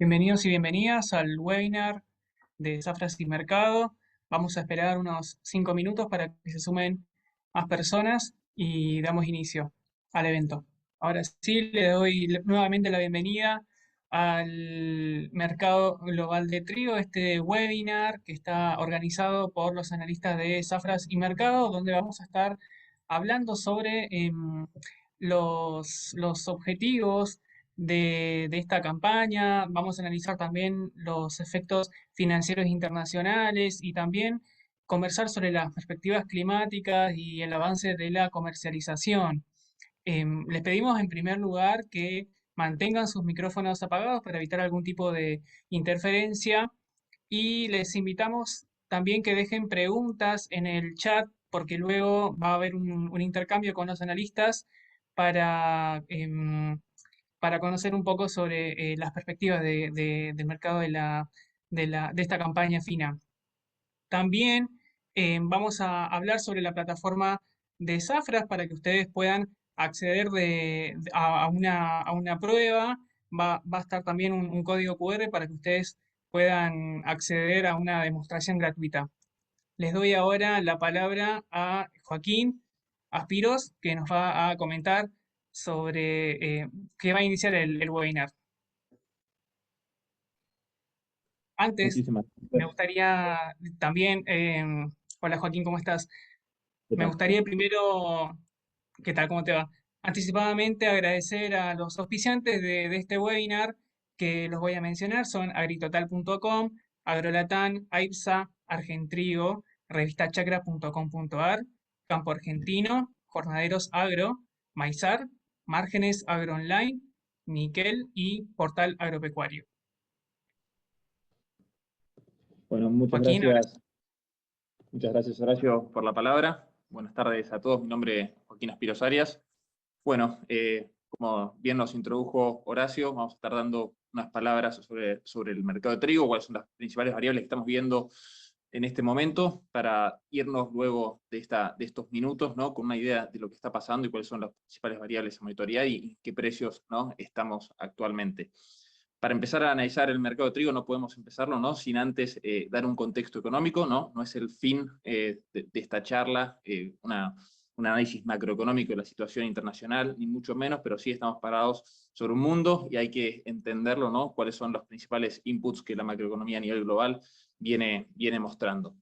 Bienvenidos y bienvenidas al webinar de Zafras y Mercado. Vamos a esperar unos 5 minutos para que se sumen más personas y damos inicio al evento. Ahora sí, le doy nuevamente la bienvenida al Mercado Global de Trigo, este webinar que está organizado por los analistas de Zafras y Mercado, donde vamos a estar hablando sobre los objetivos de esta campaña. Vamos a analizar también los efectos financieros internacionales y también conversar sobre las perspectivas climáticas y el avance de la comercialización. Les pedimos en primer lugar que mantengan sus micrófonos apagados para evitar algún tipo de interferencia y les invitamos también que dejen preguntas en el chat porque luego va a haber un intercambio con los analistas para para conocer un poco sobre las perspectivas del mercado de esta campaña fina. También vamos a hablar sobre la plataforma de Zafras para que ustedes puedan acceder a una prueba. Va a estar también un código QR para que ustedes puedan acceder a una demostración gratuita. Les doy ahora la palabra a Joaquín Aspiros, que nos va a comentar sobre que va a iniciar el webinar. Antes, Muchísimas me gracias. gustaría también, hola Joaquín, ¿cómo estás? ¿Qué Me tal? gustaría primero, ¿qué tal? ¿Cómo te va? Anticipadamente agradecer a los auspiciantes de este webinar que los voy a mencionar, son agritotal.com, Agrolatan, AIPSA, Argentrigo, revistachacra.com.ar, Campo Argentino, Jornaderos Agro, Maizar, Márgenes Agro Online, Niquel y Portal Agropecuario. Bueno, Joaquín, ahora sí. muchas gracias Horacio por la palabra. Buenas tardes a todos, mi nombre es Joaquín Aspiros Arias. Bueno, como bien nos introdujo Horacio, vamos a estar dando unas palabras sobre el mercado de trigo, cuáles son las principales variables que estamos viendo en este momento, para irnos luego de estos minutos, ¿no?, con una idea de lo que está pasando y cuáles son las principales variables a monitorear y qué precios, ¿no?, estamos actualmente. Para empezar a analizar el mercado de trigo no podemos empezarlo, ¿no?, sin antes dar un contexto económico, ¿no? No es el fin de esta charla un análisis macroeconómico de la situación internacional, ni mucho menos, pero sí estamos parados sobre un mundo y hay que entenderlo, ¿no?, cuáles son los principales inputs que la macroeconomía a nivel global viene mostrando.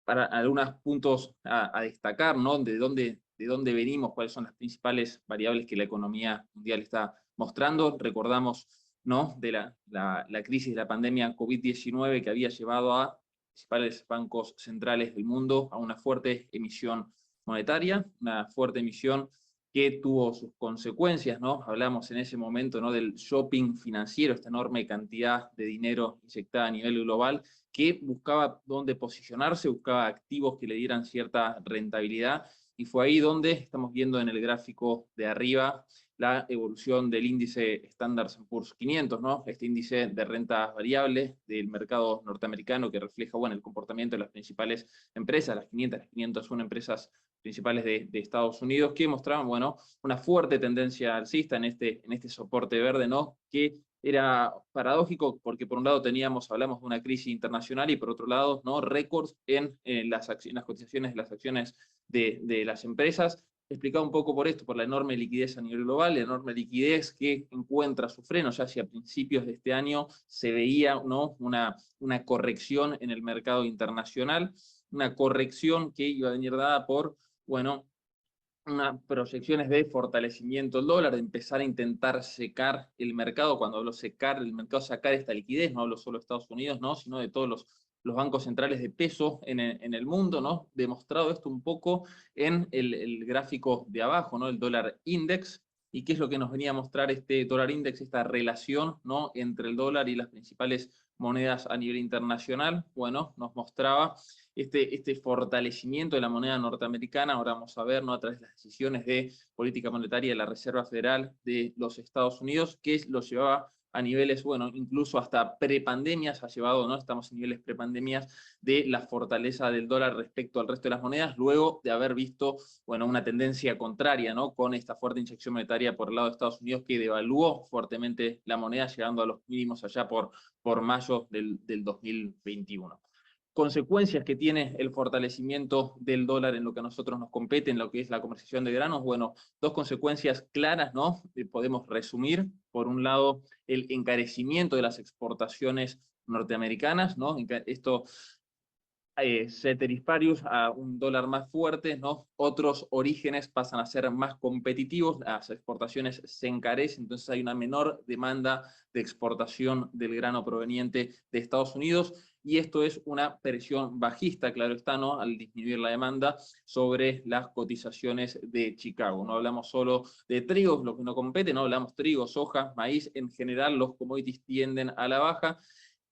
Para algunos puntos a destacar, ¿no?, de dónde venimos, cuáles son las principales variables que la economía mundial está mostrando. Recordamos, ¿no?, de la crisis de la pandemia COVID-19 que había llevado a principales bancos centrales del mundo a una fuerte emisión monetaria, una fuerte emisión que tuvo sus consecuencias, ¿no? Hablamos en ese momento, ¿no?, del shopping financiero, esta enorme cantidad de dinero inyectada a nivel global, que buscaba dónde posicionarse, buscaba activos que le dieran cierta rentabilidad, y fue ahí donde estamos viendo en el gráfico de arriba la evolución del índice Standard & Poor's 500, ¿no? Este índice de renta variable del mercado norteamericano que refleja, bueno, el comportamiento de las principales empresas, las 501 empresas principales de Estados Unidos, que mostraban, bueno, una fuerte tendencia alcista en este soporte verde, ¿no?, que era paradójico porque por un lado hablamos de una crisis internacional y por otro lado, ¿no?, récords en las cotizaciones de las acciones de las empresas, explicado un poco por esto, por la enorme liquidez a nivel global, la enorme liquidez que encuentra su freno. Ya hacia principios de este año se veía, ¿no?, una corrección en el mercado internacional, una corrección que iba a venir dada por, bueno, unas proyecciones de fortalecimiento del dólar, de empezar a intentar secar el mercado. Cuando hablo secar el mercado, sacar esta liquidez, no hablo solo de Estados Unidos, ¿no?, sino de todos los bancos centrales de peso en el mundo, ¿no? Demostrado esto un poco en el gráfico de abajo, ¿no?, el dólar index. ¿Y qué es lo que nos venía a mostrar este dólar index? Esta relación, ¿no?, entre el dólar y las principales monedas a nivel internacional. Bueno, nos mostraba este fortalecimiento de la moneda norteamericana. Ahora vamos a ver, ¿no?, a través de las decisiones de política monetaria de la Reserva Federal de los Estados Unidos, que lo llevaba a niveles, bueno, incluso hasta prepandemias ha llevado, ¿no? Estamos en niveles prepandemias de la fortaleza del dólar respecto al resto de las monedas, luego de haber visto, bueno, una tendencia contraria, ¿no? Con esta fuerte inyección monetaria por el lado de Estados Unidos que devaluó fuertemente la moneda, llegando a los mínimos allá por mayo del 2021. Consecuencias que tiene el fortalecimiento del dólar en lo que a nosotros nos compete, en lo que es la comercialización de granos. Bueno, dos consecuencias claras, ¿no? Podemos resumir. Por un lado, el encarecimiento de las exportaciones norteamericanas, ¿no? Esto ceteris paribus a un dólar más fuerte, ¿no? Otros orígenes pasan a ser más competitivos, las exportaciones se encarecen, entonces hay una menor demanda de exportación del grano proveniente de Estados Unidos, y esto es una presión bajista, claro está, ¿no? Al disminuir la demanda sobre las cotizaciones de Chicago. No hablamos solo de trigo, lo que no compete, no hablamos trigo, soja, maíz, en general los commodities tienden a la baja,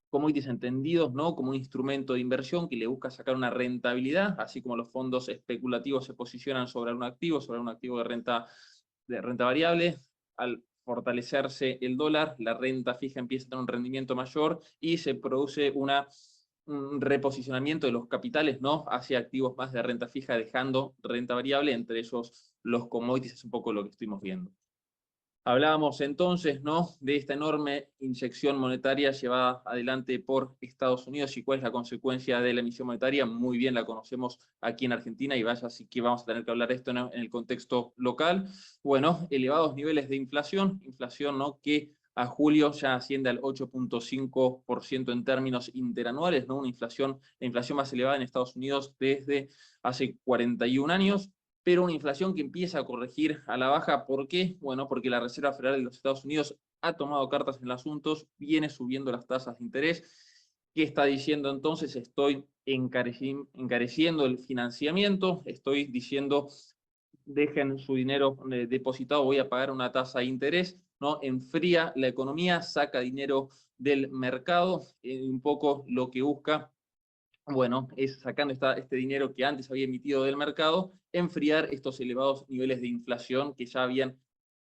commodities entendidos, ¿no? Como un instrumento de inversión que le busca sacar una rentabilidad, así como los fondos especulativos se posicionan sobre un activo de renta variable. Al fortalecerse el dólar, la renta fija empieza a tener un rendimiento mayor y se produce un reposicionamiento de los capitales, ¿no? Hacia activos más de renta fija, dejando renta variable, entre ellos los commodities, es un poco lo que estuvimos viendo. Hablábamos entonces, ¿no? De esta enorme inyección monetaria llevada adelante por Estados Unidos y cuál es la consecuencia de la emisión monetaria. Muy bien la conocemos aquí en Argentina y vaya, así que vamos a tener que hablar de esto en el contexto local. Bueno, elevados niveles de inflación, ¿no? Que a julio ya asciende al 8.5% en términos interanuales, ¿no? La inflación más elevada en Estados Unidos desde hace 41 años. Pero una inflación que empieza a corregir a la baja. ¿Por qué? Bueno, porque la Reserva Federal de los Estados Unidos ha tomado cartas en el asunto, viene subiendo las tasas de interés. ¿Qué está diciendo entonces? Estoy encareciendo el financiamiento, estoy diciendo, dejen su dinero depositado, voy a pagar una tasa de interés, ¿no? Enfría la economía, saca dinero del mercado, un poco lo que busca, bueno, es sacando este dinero que antes había emitido del mercado, enfriar estos elevados niveles de inflación que ya habían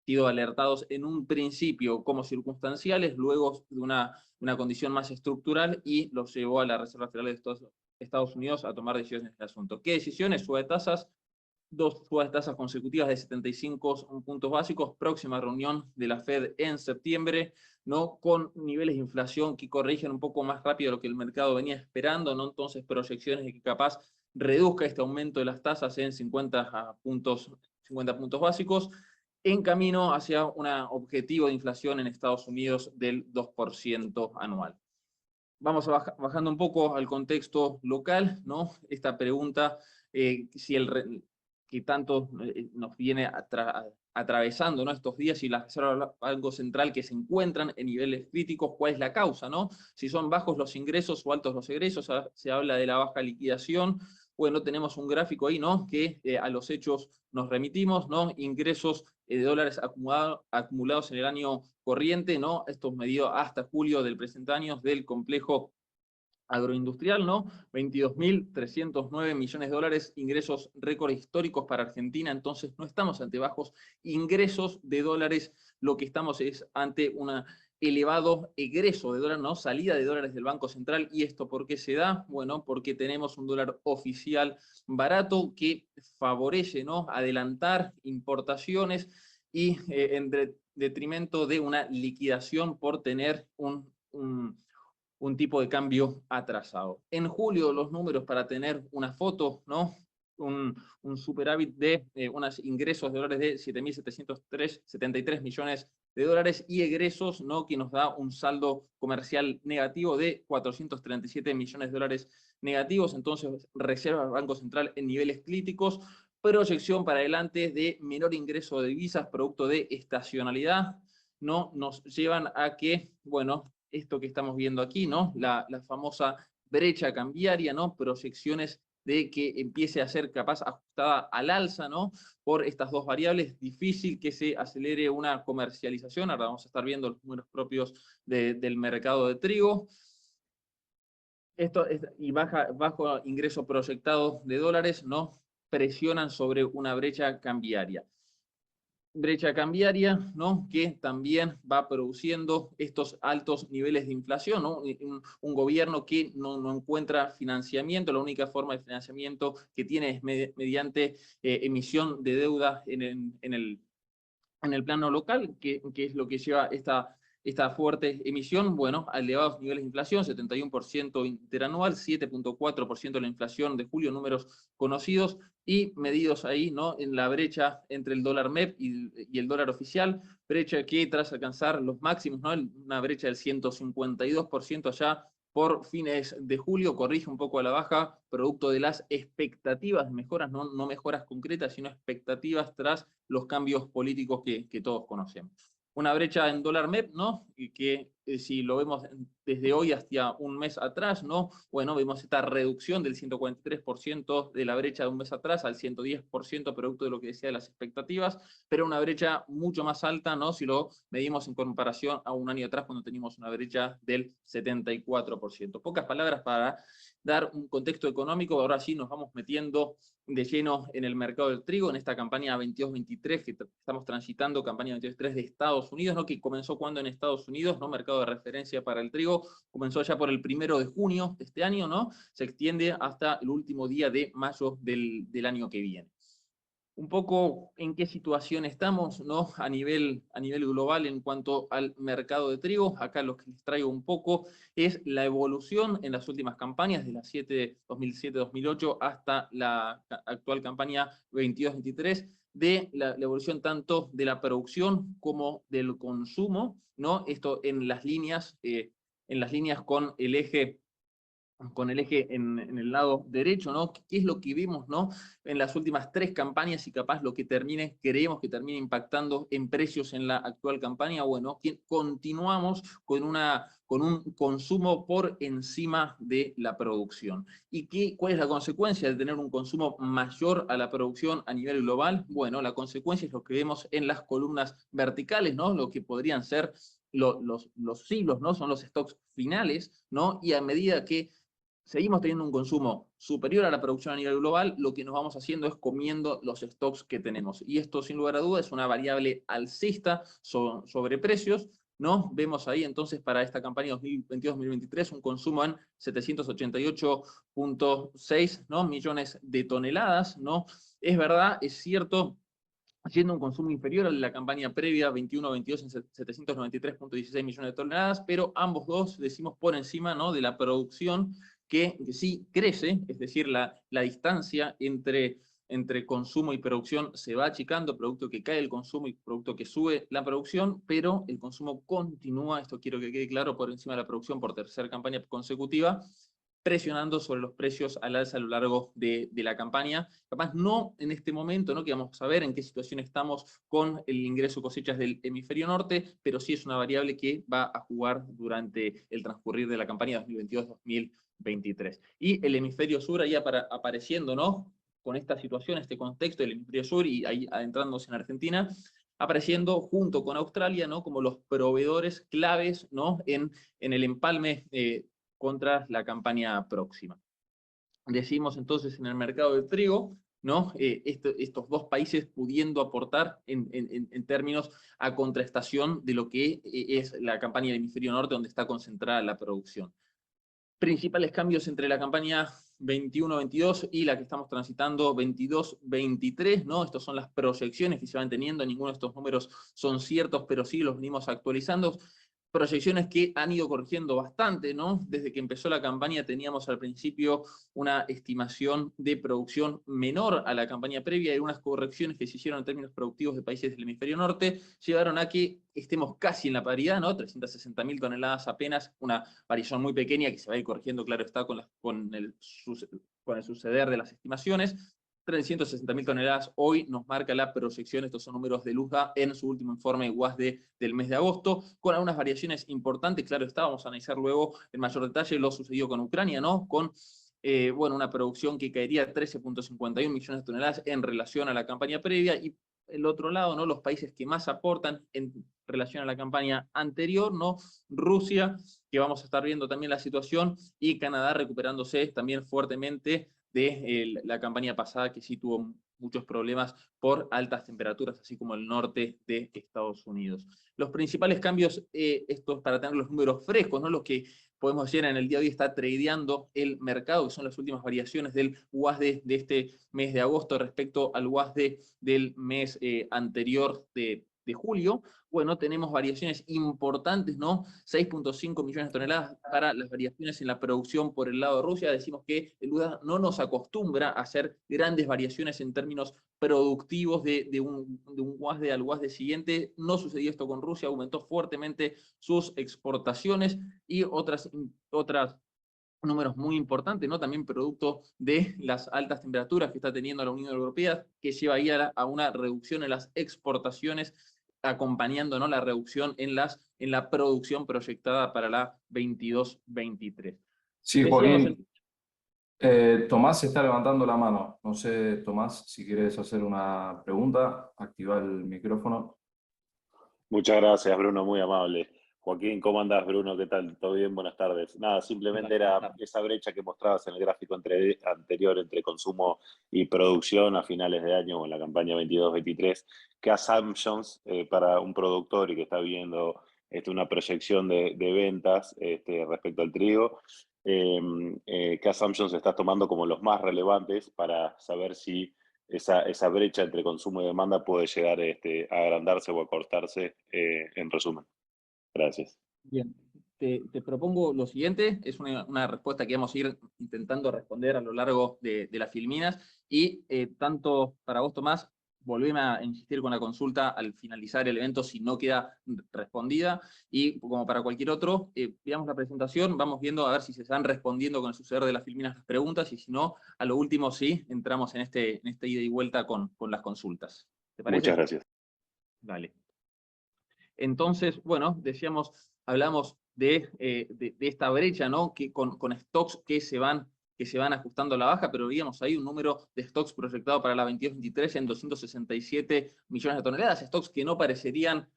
sido alertados en un principio como circunstanciales, luego de una condición más estructural, y los llevó a la Reserva Federal de Estados Unidos a tomar decisiones en este asunto. ¿Qué decisiones? Sube de tasas, dos subas de tasas consecutivas de 75 puntos básicos, próxima reunión de la Fed en septiembre, ¿no? Con niveles de inflación que corrigen un poco más rápido de lo que el mercado venía esperando, ¿no? Entonces proyecciones de que capaz reduzca este aumento de las tasas en 50 puntos básicos, en camino hacia un objetivo de inflación en Estados Unidos del 2% anual. Vamos bajando un poco al contexto local, ¿no? Esta pregunta, si que tanto nos viene atravesando, ¿no? Estos días, y la Reserva del Banco Central, que se encuentran en niveles críticos, ¿cuál es la causa, no? Si son bajos los ingresos o altos los egresos, se habla de la baja liquidación. Bueno, tenemos un gráfico ahí, ¿no? Que a los hechos nos remitimos, ¿no? Ingresos de dólares acumulados en el año corriente, ¿no? Esto medido hasta julio del presente año del complejo agroindustrial, ¿no? 22.309 millones de dólares, ingresos récord históricos para Argentina. Entonces no estamos ante bajos ingresos de dólares, lo que estamos es ante un elevado egreso de dólares, ¿no? Salida de dólares del Banco Central. ¿Y esto por qué se da? Bueno, porque tenemos un dólar oficial barato que favorece, ¿no? Adelantar importaciones y en detrimento de una liquidación por tener un tipo de cambio atrasado. En julio los números para tener una foto, ¿no? Un superávit de unos ingresos de dólares de 7.773 millones de dólares y egresos, ¿no? Que nos da un saldo comercial negativo de 437 millones de dólares negativos. Entonces, reserva del Banco Central en niveles críticos, proyección para adelante de menor ingreso de divisas producto de estacionalidad, ¿no? Nos llevan a que, bueno, esto que estamos viendo aquí, ¿no? La famosa brecha cambiaria, ¿no? Proyecciones de que empiece a ser capaz ajustada al alza, ¿no? Por estas dos variables, difícil que se acelere una comercialización. Ahora vamos a estar viendo los números propios del mercado de trigo. Y bajo ingreso proyectado de dólares, ¿no? Presionan sobre una brecha cambiaria. brecha cambiaria, ¿no? Que también va produciendo estos altos niveles de inflación, ¿no? Un gobierno que no encuentra financiamiento, la única forma de financiamiento que tiene es mediante emisión de deuda en el plano local, que es lo que lleva esta fuerte emisión, bueno, a elevados niveles de inflación, 71% interanual, 7,4% de la inflación de julio, números conocidos, y medidos ahí, ¿no? En la brecha entre el dólar MEP y el dólar oficial, brecha que tras alcanzar los máximos, ¿no? Una brecha del 152% allá por fines de julio, corrige un poco a la baja, producto de las expectativas de mejoras, no mejoras concretas, sino expectativas tras los cambios políticos que todos conocemos. Una brecha en dólar MEP, ¿no? Y que si lo vemos desde hoy hasta un mes atrás, ¿no? Bueno, vemos esta reducción del 143% de la brecha de un mes atrás al 110%, producto de lo que decía de las expectativas, pero una brecha mucho más alta, ¿no? Si lo medimos en comparación a un año atrás, cuando teníamos una brecha del 74%. Pocas palabras para dar un contexto económico. Ahora sí nos vamos metiendo de lleno en el mercado del trigo, en esta campaña 22-23 que estamos transitando, campaña 22-23 de Estados Unidos, ¿no? Que comenzó cuando en Estados Unidos, ¿no? Mercado de referencia para el trigo, comenzó ya por el 1 de junio de este año, ¿no? Se extiende hasta el último día de mayo del año que viene. Un poco en qué situación estamos, ¿no? A nivel global en cuanto al mercado de trigo. Acá lo que les traigo un poco es la evolución en las últimas campañas, de la 2007-2008 hasta la actual campaña 22-23, de la evolución tanto de la producción como del consumo, ¿no? Esto en las líneas con el eje en el lado derecho, ¿no? ¿Qué es lo que vimos, ¿no? En las últimas 3 campañas y capaz lo que creemos que termine impactando en precios en la actual campaña? Bueno, continuamos con un consumo por encima de la producción. ¿Y cuál es la consecuencia de tener un consumo mayor a la producción a nivel global? Bueno, la consecuencia es lo que vemos en las columnas verticales, ¿no? Lo que podrían ser los silos, ¿no? Son los stocks finales, ¿no? Y a medida que seguimos teniendo un consumo superior a la producción a nivel global, lo que nos vamos haciendo es comiendo los stocks que tenemos. Y esto, sin lugar a dudas, es una variable alcista sobre precios, ¿no? Vemos ahí entonces para esta campaña 2022-2023 un consumo en 788,6, ¿no? millones de toneladas, ¿no? Es verdad, es cierto, haciendo un consumo inferior al de la campaña previa 21-22 en 793,16 millones de toneladas, pero ambos dos decimos por encima, ¿no? de la producción que sí crece, es decir, la distancia entre consumo y producción se va achicando, producto que cae el consumo y producto que sube la producción, pero el consumo continúa, esto quiero que quede claro, por encima de la producción por tercera campaña consecutiva, presionando sobre los precios al alza a lo largo de la campaña. Capaz no en este momento, ¿no? que vamos a ver en qué situación estamos con el ingreso cosechas del hemisferio norte, pero sí es una variable que va a jugar durante el transcurrir de la campaña 2022-2023. Y el hemisferio sur ahí apareciendo, ¿no? con esta situación, este contexto del hemisferio sur y ahí adentrándose en Argentina, apareciendo junto con Australia, ¿no? como los proveedores claves, ¿no? en el empalme contra la campaña próxima. Decimos entonces en el mercado del trigo, ¿no? Estos dos países pudiendo aportar en términos a contrastación de lo que es la campaña del hemisferio norte, donde está concentrada la producción. Principales cambios entre la campaña 21-22 y la que estamos transitando 22-23, ¿no? Estas son las proyecciones que se van teniendo, ninguno de estos números son ciertos, pero sí los venimos actualizando. Proyecciones que han ido corrigiendo bastante, ¿no? Desde que empezó la campaña teníamos al principio una estimación de producción menor a la campaña previa y unas correcciones que se hicieron en términos productivos de países del hemisferio norte llevaron a que estemos casi en la paridad, ¿no? 360.000 toneladas apenas, una variación muy pequeña que se va a ir corrigiendo, claro está, con el suceder de las estimaciones. 360.000 toneladas hoy nos marca la proyección, estos son números de Luzda en su último informe WASDE del mes de agosto, con algunas variaciones importantes, claro está, vamos a analizar luego en mayor detalle lo sucedido con Ucrania, ¿no? Con bueno, una producción que caería a 13,51 millones de toneladas en relación a la campaña previa, y el otro lado, ¿no? Los países que más aportan en relación a la campaña anterior, ¿no? Rusia, que vamos a estar viendo también la situación, y Canadá recuperándose también fuertemente de la campaña pasada, que sí tuvo muchos problemas por altas temperaturas, así como el norte de Estados Unidos. Los principales cambios, estos para tener los números frescos, ¿no? Los que podemos decir en el día de hoy está tradeando el mercado, que son las últimas variaciones del WASDE de este mes de agosto respecto al WASDE del mes anterior de julio. Bueno, tenemos variaciones importantes, ¿no? 6.5 millones de toneladas para las variaciones en la producción por el lado de Rusia. Decimos que el USDA no nos acostumbra a hacer grandes variaciones en términos productivos de un WASDE al WASDE siguiente. No sucedió esto con Rusia, aumentó fuertemente sus exportaciones y otras números muy importantes, ¿no? También producto de las altas temperaturas que está teniendo la Unión Europea, que lleva ahí a una reducción en las exportaciones, acompañando, ¿no?, la reducción en la producción proyectada para la 22-23. Sí, Decíamos, Joaquín, Tomás se está levantando la mano. No sé, Tomás, si quieres hacer una pregunta, activa el micrófono. Muchas gracias, Bruno, muy amable. Joaquín, ¿cómo andás, Bruno? ¿Qué tal? ¿Todo bien? Buenas tardes. Nada, simplemente era esa brecha que mostrabas en el gráfico anterior entre consumo y producción a finales de año o en la campaña 22-23. ¿Qué assumptions para un productor y que está viendo una proyección de ventas respecto al trigo? ¿Qué assumptions estás tomando como los más relevantes para saber si esa brecha entre consumo y demanda puede llegar a agrandarse o a cortarse, en resumen? Gracias. bien, te propongo lo siguiente, es una respuesta que vamos a ir intentando responder a lo largo de las filminas, y tanto para vos, Tomás, volveme a insistir con la consulta al finalizar el evento si no queda respondida, y como para cualquier otro, veamos la presentación, vamos viendo a ver si se están respondiendo con el suceder de las filminas las preguntas, y si no, a lo último sí, entramos en este ida y vuelta con las consultas. ¿Te parece? Muchas gracias. Dale. Entonces, bueno, decíamos, hablamos de esta brecha, ¿no?, que con stocks que se van ajustando a la baja, pero veíamos ahí un número de stocks proyectado para la 22-23 en 267 millones de toneladas, stocks que no parecerían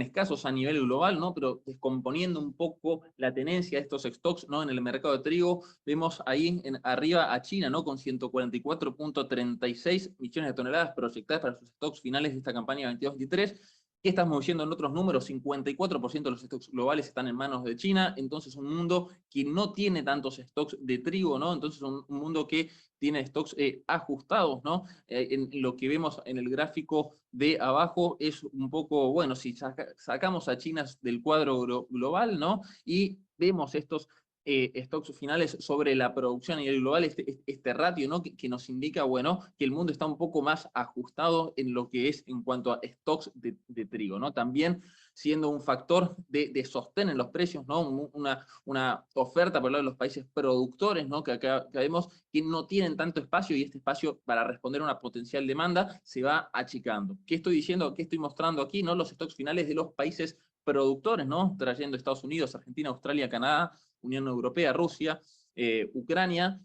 escasos a nivel global, ¿no?, pero descomponiendo un poco la tenencia de estos stocks, ¿no?, en el mercado de trigo, vemos ahí arriba a China, ¿no?, con 144.36 millones de toneladas proyectadas para sus stocks finales de esta campaña 22-23. ¿Qué estamos viendo en otros números? 54% de los stocks globales están en manos de China, entonces un mundo que no tiene tantos stocks de trigo, ¿no? Entonces un mundo que tiene stocks ajustados, ¿no? En lo que vemos en el gráfico de abajo es un poco, bueno, si sacamos a China del cuadro global, ¿no?, y vemos estos stocks finales sobre la producción a nivel global, este ratio, ¿no?, que nos indica, bueno, que el mundo está un poco más ajustado en lo que es en cuanto a stocks de trigo, ¿no? También siendo un factor de sostén en los precios, ¿no? Una oferta por el lado de los países productores, ¿no?, que acá vemos que no tienen tanto espacio, y este espacio para responder a una potencial demanda se va achicando. ¿Qué estoy diciendo? ¿Qué estoy mostrando aquí? ¿No? Los stocks finales de los países productores, ¿no?, trayendo Estados Unidos, Argentina, Australia, Canadá, Unión Europea, Rusia, Ucrania,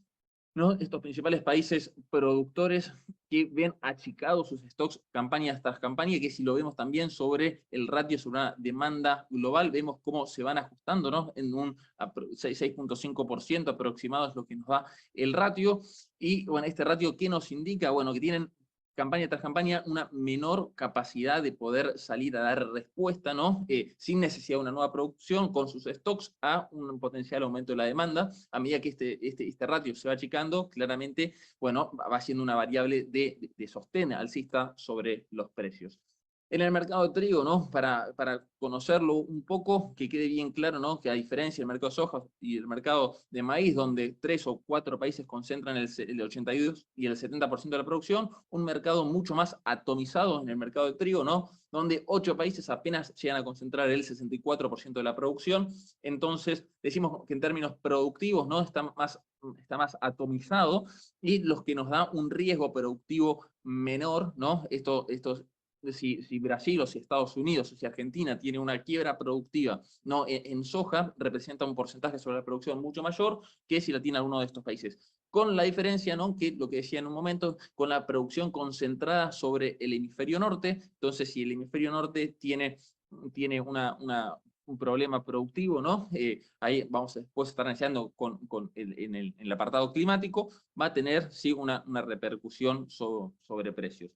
¿no?, estos principales países productores que ven achicados sus stocks campaña tras campaña, que si lo vemos también sobre el ratio sobre una demanda global, vemos cómo se van ajustando, ¿no?, en un 6.5% aproximado es lo que nos da el ratio, y bueno, este ratio, ¿qué nos indica? Bueno, que tienen campaña tras campaña una menor capacidad de poder salir a dar respuesta, ¿no?, sin necesidad de una nueva producción, con sus stocks, a un potencial aumento de la demanda. A medida que este ratio se va achicando, claramente, bueno, va siendo una variable de sostén alcista sobre los precios. En el mercado de trigo, ¿no?, para conocerlo un poco, que quede bien claro, ¿no?, que a diferencia del mercado de soja y el mercado de maíz, donde 3 o 4 países concentran el 82 y el 70% de la producción, un mercado mucho más atomizado en el mercado de trigo, ¿no?, donde 8 países apenas llegan a concentrar el 64% de la producción. Entonces, decimos que en términos productivos, ¿no?, está más atomizado, y los que nos da un riesgo productivo menor, ¿no?, si Brasil o si Estados Unidos o si Argentina tiene una quiebra productiva, ¿no?, en soja, representa un porcentaje sobre la producción mucho mayor que si la tiene alguno de estos países. Con la diferencia, ¿no?, que lo que decía en un momento, con la producción concentrada sobre el hemisferio norte. Entonces, si el hemisferio norte tiene una un problema productivo, ¿no? Ahí vamos a después estar analizando en el apartado climático, va a tener sí una repercusión sobre precios.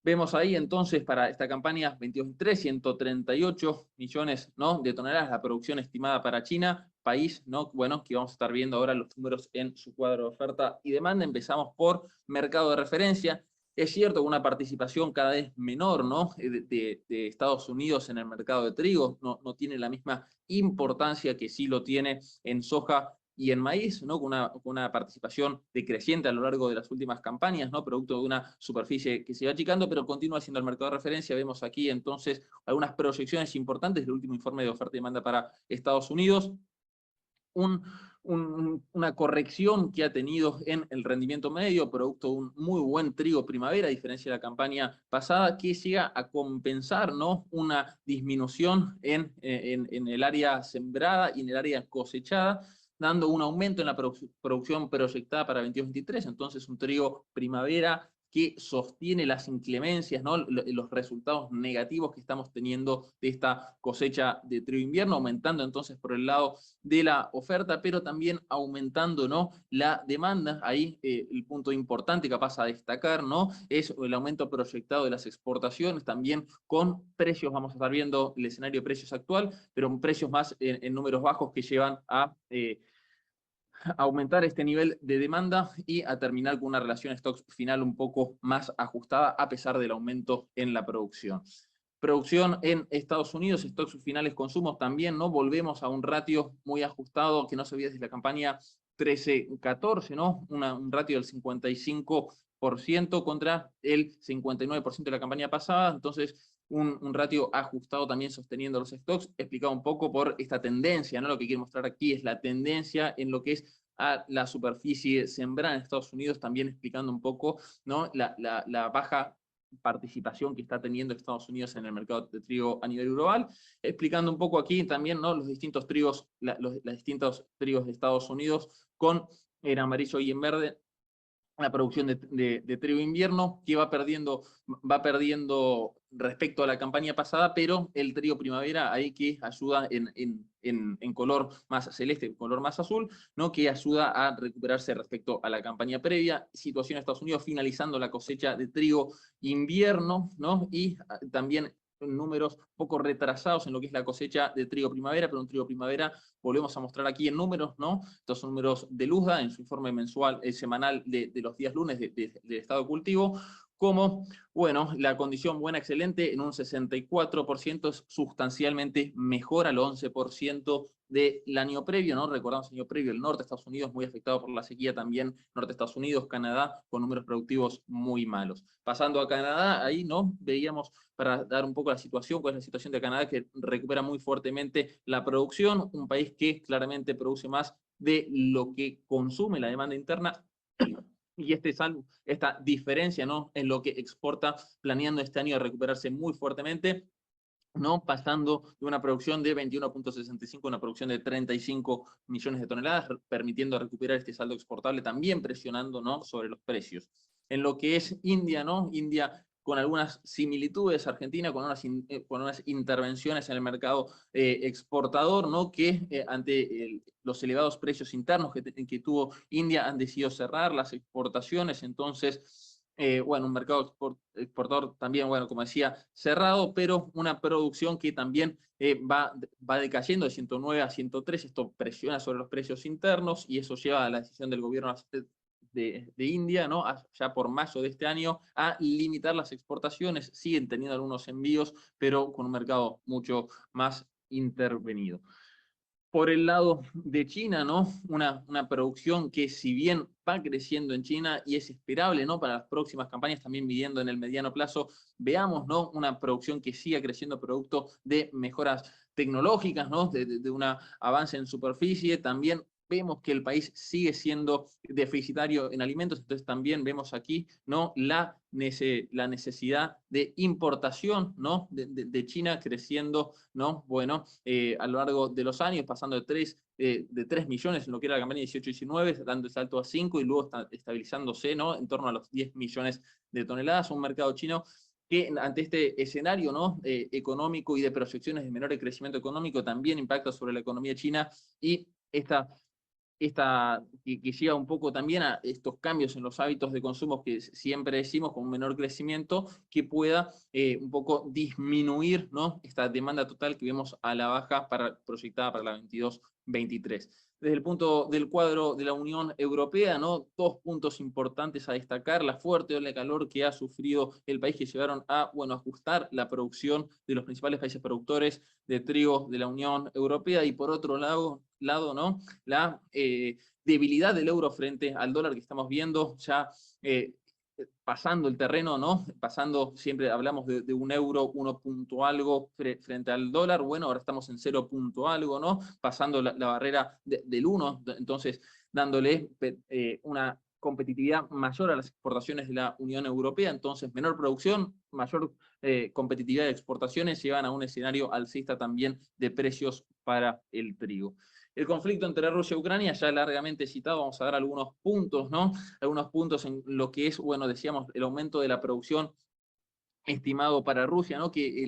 Vemos ahí entonces para esta campaña 22-23, 138 millones, ¿no?, de toneladas la producción estimada para China, país, ¿no?, bueno, que vamos a estar viendo ahora los números en su cuadro de oferta y demanda. Empezamos por mercado de referencia. Es cierto que una participación cada vez menor, ¿no?, de Estados Unidos en el mercado de trigo, no tiene la misma importancia que sí lo tiene en soja y en maíz, ¿no?, con una participación decreciente a lo largo de las últimas campañas, ¿no?, producto de una superficie que se va achicando, pero continúa siendo el mercado de referencia. Vemos aquí entonces algunas proyecciones importantes del último informe de oferta y demanda para Estados Unidos. Una corrección que ha tenido en el rendimiento medio, producto de un muy buen trigo primavera, a diferencia de la campaña pasada, que llega a compensar, ¿no?, una disminución en el área sembrada y en el área cosechada, dando un aumento en la producción proyectada para 22-23. Entonces, un trigo primavera que sostiene las inclemencias, ¿no?, los resultados negativos que estamos teniendo de esta cosecha de trigo invierno, aumentando entonces por el lado de la oferta, pero también aumentando, ¿no?, la demanda. Ahí el punto importante que pasa a destacar, ¿no?, es el aumento proyectado de las exportaciones, también con precios, vamos a estar viendo el escenario de precios actual, pero precios más en números bajos que llevan a aumentar este nivel de demanda y a terminar con una relación stocks final un poco más ajustada a pesar del aumento en la producción. Producción en Estados Unidos, stocks finales consumos también, ¿no? Volvemos a un ratio muy ajustado que no se veía desde la campaña 13-14, ¿no? Un ratio del 55% contra el 59% de la campaña pasada. Entonces, un ratio ajustado también sosteniendo los stocks, explicado un poco por esta tendencia, ¿no? Lo que quiero mostrar aquí es la tendencia en lo que es a la superficie sembrada en Estados Unidos, también explicando un poco, ¿no?, la baja participación que está teniendo Estados Unidos en el mercado de trigo a nivel global, explicando un poco aquí también, ¿no?, los distintos trigos, los distintos trigos de Estados Unidos con en amarillo y en verde, la producción de trigo invierno, que va perdiendo respecto a la campaña pasada, pero el trigo primavera ahí que ayuda en color más celeste, color más azul, ¿no?, que ayuda a recuperarse respecto a la campaña previa. Situación en Estados Unidos finalizando la cosecha de trigo invierno, ¿no?, y también números poco retrasados en lo que es la cosecha de trigo primavera, pero un trigo primavera, volvemos a mostrar aquí en números, ¿no? Estos son números de Luzda en su informe mensual, semanal de los días lunes del estado de cultivo, como, bueno, la condición buena, excelente, en un 64%, es sustancialmente mejor al 11% del año previo, ¿no? Recordamos el año previo, el norte de Estados Unidos muy afectado por la sequía también, norte de Estados Unidos, Canadá, con números productivos muy malos. Pasando a Canadá, ahí, ¿no?, veíamos, para dar un poco la situación, cuál es la situación de Canadá, que recupera muy fuertemente la producción, un país que claramente produce más de lo que consume la demanda interna, y esta diferencia, ¿no?, en lo que exporta, planeando este año recuperarse muy fuertemente, ¿no?, pasando de una producción de 21.65 a una producción de 35 millones de toneladas, permitiendo recuperar este saldo exportable, también presionando, ¿no?, sobre los precios. En lo que es India, ¿no?, India con algunas similitudes, Argentina con unas intervenciones en el mercado exportador, ¿no?, que ante los elevados precios internos que tuvo India han decidido cerrar las exportaciones. Entonces, bueno, un mercado exportador también, bueno, como decía, cerrado, pero una producción que también va decayendo de 109 a 103, esto presiona sobre los precios internos y eso lleva a la decisión del gobierno de India, ¿no?, ya por mayo de este año, a limitar las exportaciones. Siguen teniendo algunos envíos, pero con un mercado mucho más intervenido. Por el lado de China, ¿no?, una producción que si bien va creciendo en China y es esperable, ¿no?, para las próximas campañas, también midiendo en el mediano plazo, veamos, ¿no?, una producción que siga creciendo producto de mejoras tecnológicas, ¿no?, de un avance en superficie. También vemos que el país sigue siendo deficitario en alimentos, entonces también vemos aquí, ¿no?, la necesidad de importación, ¿no?, de China creciendo, ¿no?, bueno, a lo largo de los años, pasando de 3 millones en lo que era la campaña 18-19, dando el salto a 5 y luego estabilizándose, ¿no?, en torno a los 10 millones de toneladas, un mercado chino que ante este escenario, ¿no? Económico y de proyecciones de menor crecimiento económico también impacta sobre la economía china y que lleva un poco también a estos cambios en los hábitos de consumo que siempre decimos con un menor crecimiento, que pueda un poco disminuir, ¿no? Esta demanda total que vemos a la baja proyectada para la 22-23. Desde el punto del cuadro de la Unión Europea, ¿no? Dos puntos importantes a destacar: la fuerte ola de calor que ha sufrido el país, que llevaron a, bueno, ajustar la producción de los principales países productores de trigo de la Unión Europea, y por otro lado, ¿no? La debilidad del euro frente al dólar que estamos viendo ya pasando el terreno, ¿no? Pasando, siempre hablamos de un euro 1 punto algo frente al dólar. Bueno, ahora estamos en 0 punto algo, ¿no? Pasando la barrera del 1, entonces dándole una competitividad mayor a las exportaciones de la Unión Europea. Entonces, menor producción, mayor competitividad de exportaciones, llevan a un escenario alcista también de precios para el trigo. El conflicto entre Rusia y Ucrania, ya largamente citado, vamos a dar algunos puntos, ¿no? Algunos puntos en lo que es, bueno, decíamos, el aumento de la producción estimado para Rusia, ¿no? Que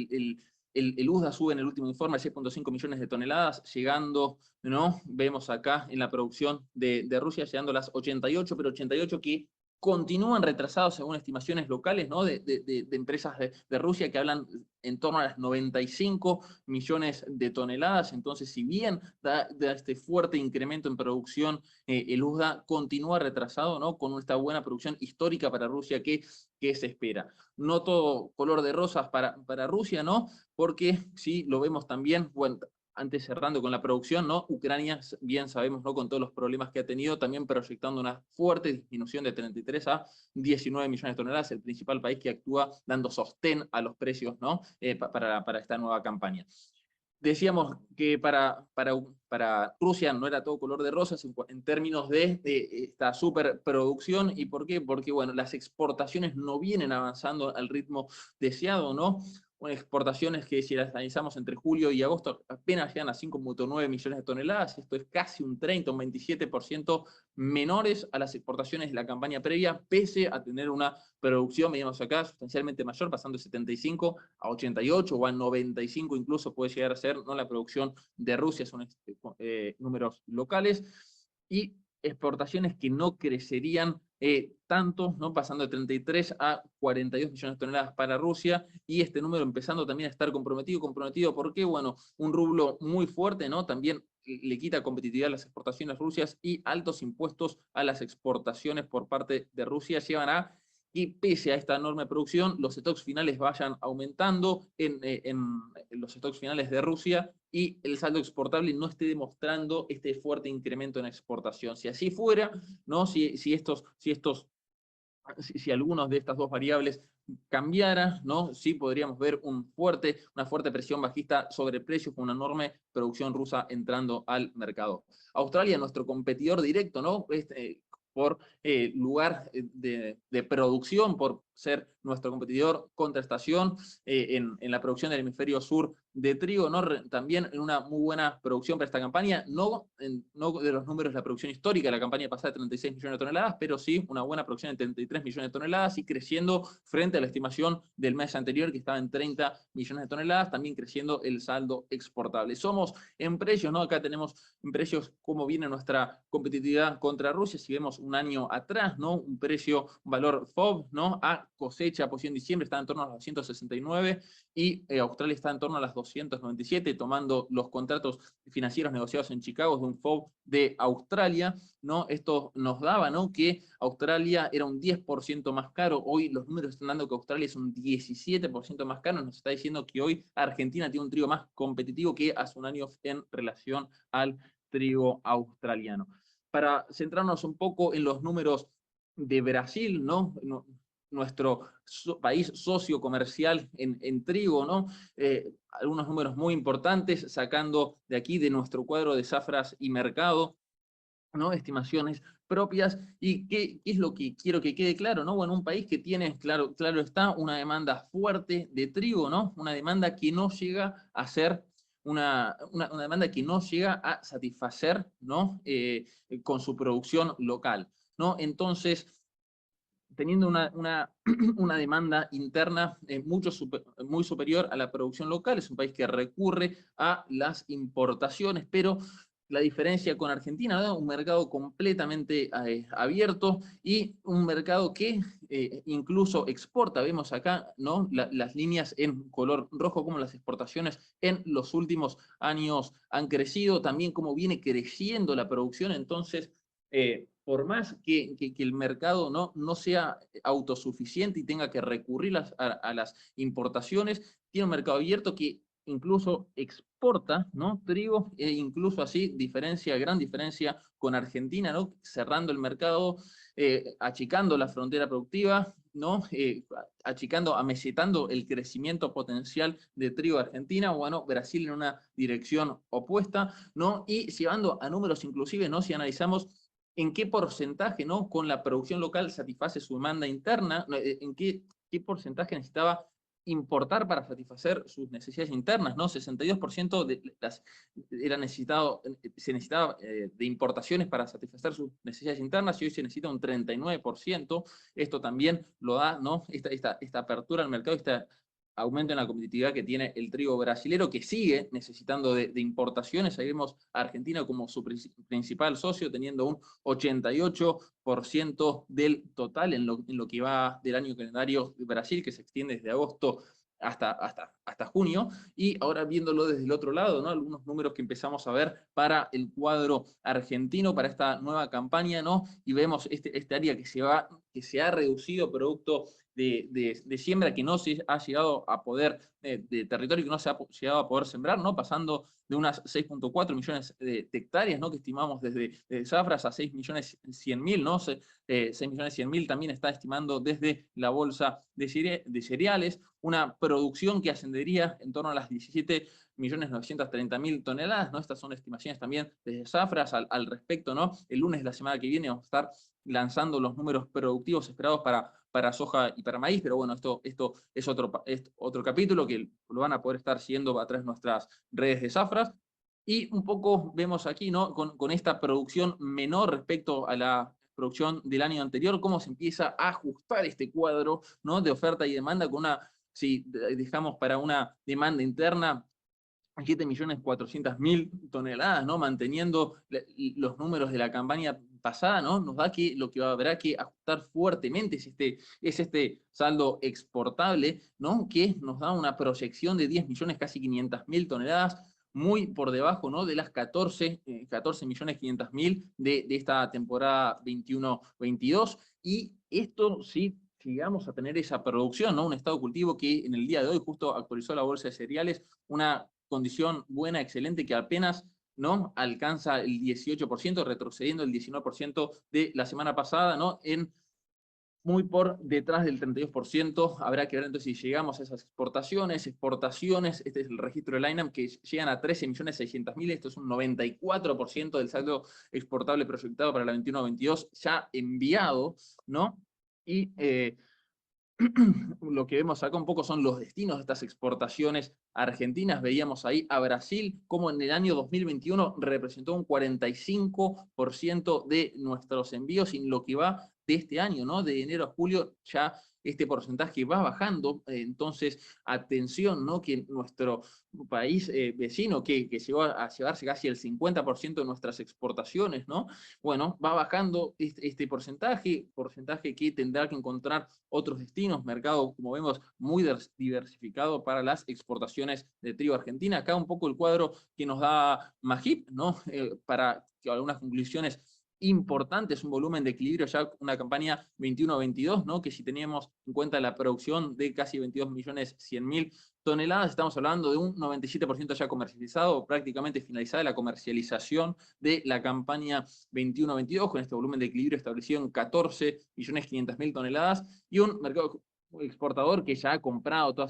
el USDA sube en el último informe a 6.5 millones de toneladas, llegando, ¿no? Vemos acá en la producción de Rusia llegando a las 88, pero 88 que continúan retrasados según estimaciones locales, ¿no? de empresas de Rusia, que hablan en torno a las 95 millones de toneladas. Entonces, si bien da este fuerte incremento en producción, el USDA continúa retrasado, ¿no? Con esta buena producción histórica para Rusia que se espera. No todo color de rosas para Rusia, ¿no? Porque sí, lo vemos también, bueno, antes cerrando con la producción, ¿no? Ucrania, bien sabemos, ¿no? Con todos los problemas que ha tenido, también proyectando una fuerte disminución de 33 a 19 millones de toneladas, el principal país que actúa dando sostén a los precios, ¿no? Para esta nueva campaña. Decíamos que para Rusia no era todo color de rosas en términos de esta superproducción. ¿Y por qué? Porque, bueno, las exportaciones no vienen avanzando al ritmo deseado, ¿no? Exportaciones que, si las analizamos entre julio y agosto, apenas llegan a 5.9 millones de toneladas. Esto es casi un 30, un 27% menores a las exportaciones de la campaña previa, pese a tener una producción, veíamos acá, sustancialmente mayor, pasando de 75 a 88 o a 95 incluso puede llegar a ser, ¿no? La producción de Rusia, son números locales, y exportaciones que no crecerían tanto, ¿no? Pasando de 33 a 42 millones de toneladas para Rusia, y este número empezando también a estar comprometido, porque, bueno, un rublo muy fuerte, ¿no? También le quita competitividad a las exportaciones rusias, y altos impuestos a las exportaciones por parte de Rusia llevan a que, pese a esta enorme producción, los stocks finales vayan aumentando en los stocks finales de Rusia, y el saldo exportable no esté demostrando este fuerte incremento en exportación. Si así fuera, ¿no? Si algunos de estas dos variables cambiara, ¿no? Sí podríamos ver una fuerte presión bajista sobre precios, con una enorme producción rusa entrando al mercado. Australia, nuestro competidor directo, ¿no? Por lugar de producción, por ser nuestro competidor contraestación en la producción del hemisferio sur de trigo, ¿no? También en una muy buena producción para esta campaña, no de los números de la producción histórica de la campaña pasada de 36 millones de toneladas, pero sí una buena producción de 33 millones de toneladas, y creciendo frente a la estimación del mes anterior, que estaba en 30 millones de toneladas, también creciendo el saldo exportable. Somos en precios, ¿no? Acá tenemos en precios cómo viene nuestra competitividad contra Rusia. Si vemos un año atrás, ¿no? Un valor FOB, ¿no? A cosecha, posición en diciembre, está en torno a los 269, y Australia está en torno a las 297, tomando los contratos financieros negociados en Chicago de un FOB de Australia, ¿no? Esto nos daba, ¿no? Que Australia era un 10% más caro. Hoy los números están dando que Australia es un 17% más caro. Nos está diciendo que hoy Argentina tiene un trigo más competitivo que hace un año en relación al trigo australiano. Para centrarnos un poco en los números de Brasil, ¿no? Nuestro país socio comercial en trigo, ¿no? Algunos números muy importantes, sacando de aquí de nuestro cuadro de zafras y mercado, ¿no? Estimaciones propias. ¿Y qué es lo que quiero que quede claro, ¿no? Bueno, un país que tiene, claro está, una demanda fuerte de trigo, ¿no? Una demanda que no llega a ser una demanda que no llega a satisfacer, ¿no? Con su producción local, ¿no? Entonces, teniendo una demanda interna muy superior a la producción local. Es un país que recurre a las importaciones, pero la diferencia con Argentina, ¿no? Un mercado completamente abierto y un mercado que incluso exporta. Vemos acá, ¿no? Las líneas en color rojo, como las exportaciones en los últimos años han crecido, también cómo viene creciendo la producción. Entonces, por más que el mercado no sea autosuficiente y tenga que recurrir a las importaciones, tiene un mercado abierto que incluso exporta, ¿no? Trigo, e incluso así, gran diferencia con Argentina, ¿no? Cerrando el mercado, achicando la frontera productiva, ¿no? Amesetando el crecimiento potencial de trigo de Argentina. Bueno, Brasil en una dirección opuesta, ¿no? Y llevando a números inclusive, ¿no? Si analizamos en qué porcentaje, ¿no? Con la producción local satisface su demanda interna, en qué porcentaje necesitaba importar para satisfacer sus necesidades internas, ¿no? 62% se necesitaba de importaciones para satisfacer sus necesidades internas y hoy se necesita un 39%. Esto también lo da, ¿no? Esta apertura al mercado, este aumento en la competitividad que tiene el trigo brasilero, que sigue necesitando de importaciones. Ahí vemos a Argentina como su principal socio, teniendo un 88% del total en lo que va del año calendario de Brasil, que se extiende desde agosto hasta junio, y ahora viéndolo desde el otro lado, ¿no? Algunos números que empezamos a ver para el cuadro argentino, para esta nueva campaña, ¿no? Y vemos este área que se ha reducido producto de siembra, que no se ha llegado a poder, de territorio que no se ha llegado a poder sembrar, ¿no? Pasando de unas 6.4 millones de hectáreas, ¿no? Que estimamos desde Zafras a 6.100.000, ¿no? 6.100.000 también está estimando desde la bolsa de cereales, una producción que ascendería en torno a las 17.930.000 toneladas, ¿no? Estas son estimaciones también desde Zafras al respecto, ¿no? El lunes de la semana que viene vamos a estar lanzando los números productivos esperados para soja y para maíz, pero bueno, esto es otro capítulo que lo van a poder estar siguiendo a través de nuestras redes de Zafras. Y un poco vemos aquí, ¿no? Con esta producción menor respecto a la producción del año anterior, cómo se empieza a ajustar este cuadro, ¿no? De oferta y demanda si dejamos para una demanda interna 7.400.000 toneladas, ¿no? Manteniendo los números de la campaña pasada, ¿no? Nos da que lo que habrá que ajustar fuertemente es este saldo exportable, ¿no? Que nos da una proyección de 10 millones, casi 500.000 toneladas, muy por debajo, ¿no? De las 14.500.000 de esta temporada 21-22. Y esto sí, llegamos a tener esa producción, ¿no? Un estado de cultivo que en el día de hoy justo actualizó la bolsa de cereales, una condición buena, excelente, que apenas ¿no? Alcanza el 18%, retrocediendo el 19% de la semana pasada, ¿no? Muy por detrás del 32%. Habrá que ver entonces si llegamos a esas exportaciones. Este es el registro del INAM, que llegan a 13.600.000, esto es un 94% del saldo exportable proyectado para la 21-22 ya enviado, ¿no? Y lo que vemos acá un poco son los destinos de estas exportaciones argentinas. Veíamos ahí a Brasil, como en el año 2021 representó un 45% de nuestros envíos, y en lo que va de este año, ¿no? De enero a julio, ya este porcentaje va bajando. Entonces, atención, ¿no? Que nuestro país vecino, que llegó a llevarse casi el 50% de nuestras exportaciones, ¿no? Bueno, va bajando este porcentaje que tendrá que encontrar otros destinos, mercado, como vemos, muy diversificado para las exportaciones de trigo argentina. Acá un poco el cuadro que nos da Magip, ¿no? Para que algunas conclusiones importantes, un volumen de equilibrio, ya una campaña 21-22, ¿no? Que si teníamos en cuenta la producción de casi 22.100.000 toneladas, estamos hablando de un 97% ya comercializado, prácticamente finalizada la comercialización de la campaña 21-22, con este volumen de equilibrio establecido en 14.500.000 toneladas, y un mercado exportador que ya ha comprado toda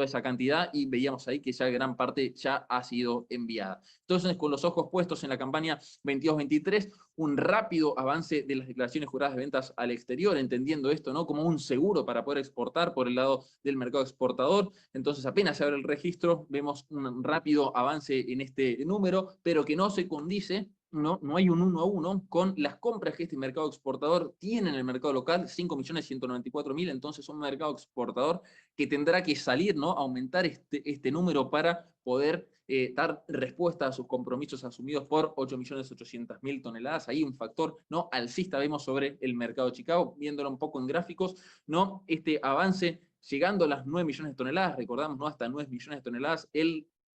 esa cantidad, y veíamos ahí que ya gran parte ya ha sido enviada. Entonces, con los ojos puestos en la campaña 22-23, un rápido avance de las declaraciones juradas de ventas al exterior, entendiendo esto, ¿no? Como un seguro para poder exportar por el lado del mercado exportador. Entonces, apenas se abre el registro, vemos un rápido avance en este número, pero que no se condice, no hay un 1 a 1 con las compras que este mercado exportador tiene en el mercado local, 5.194.000, entonces un mercado exportador que tendrá que salir, ¿no? Aumentar este número para poder dar respuesta a sus compromisos asumidos por 8.800.000 toneladas. Ahí un factor, ¿no? Alcista vemos sobre el mercado de Chicago, viéndolo un poco en gráficos, ¿no? Este avance llegando a las 9 millones de toneladas, recordamos, ¿no? Hasta 9 millones de toneladas,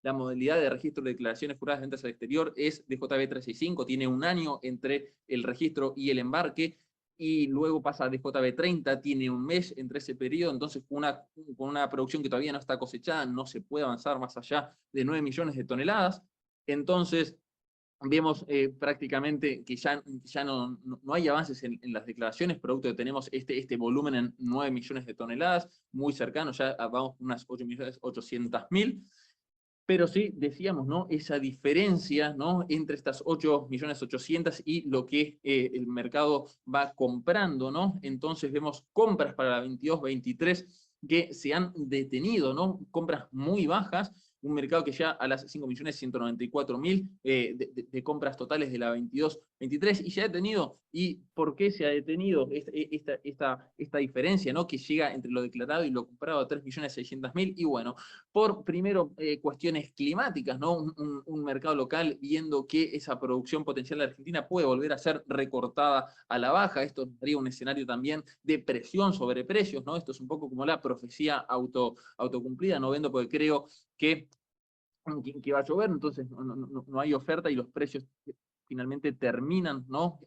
la modalidad de registro de declaraciones juradas de ventas al exterior es DJB 365, tiene un año entre el registro y el embarque, y luego pasa a DJB 30, tiene un mes entre ese periodo, entonces con una producción que todavía no está cosechada, no se puede avanzar más allá de 9 millones de toneladas. Entonces, vemos prácticamente que ya no hay avances en las declaraciones, producto de que tenemos este volumen en 9 millones de toneladas, muy cercano, ya vamos unas 8.800.000. Pero sí, decíamos, ¿no? Esa diferencia, ¿no? Entre estas 8.800.000 y lo que el mercado va comprando, ¿no? Entonces vemos compras para la 22-23 que se han detenido, ¿no? Compras muy bajas, un mercado que ya a las 5.194.000 de compras totales de la 22-23 y se ha detenido. ¿Y por qué se ha detenido esta diferencia, ¿no? Que llega entre lo declarado y lo comprado a 3.600.000? Y bueno, por primero cuestiones climáticas, ¿no? Un mercado local viendo que esa producción potencial de Argentina puede volver a ser recortada a la baja. Esto daría un escenario también de presión sobre precios, ¿no? Esto es un poco como la profecía autocumplida, no vendo porque creo que va a llover, entonces no hay oferta y los precios finalmente terminan, ¿no?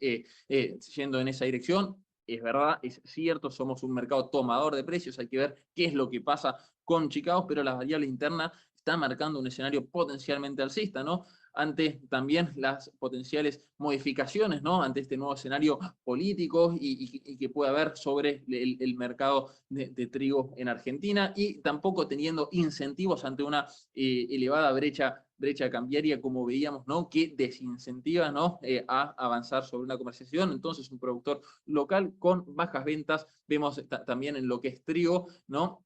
Yendo en esa dirección. Es verdad, es cierto, somos un mercado tomador de precios, hay que ver qué es lo que pasa con Chicago, pero las variables internas están marcando un escenario potencialmente alcista, ¿no? Ante también las potenciales modificaciones, ¿no? Ante este nuevo escenario político y que puede haber sobre el mercado de trigo en Argentina, y tampoco teniendo incentivos ante una elevada brecha cambiaria, como veíamos, ¿no? Que desincentiva, ¿no? A avanzar sobre una comercialización. Entonces, un productor local con bajas ventas, vemos también en lo que es trigo, ¿no?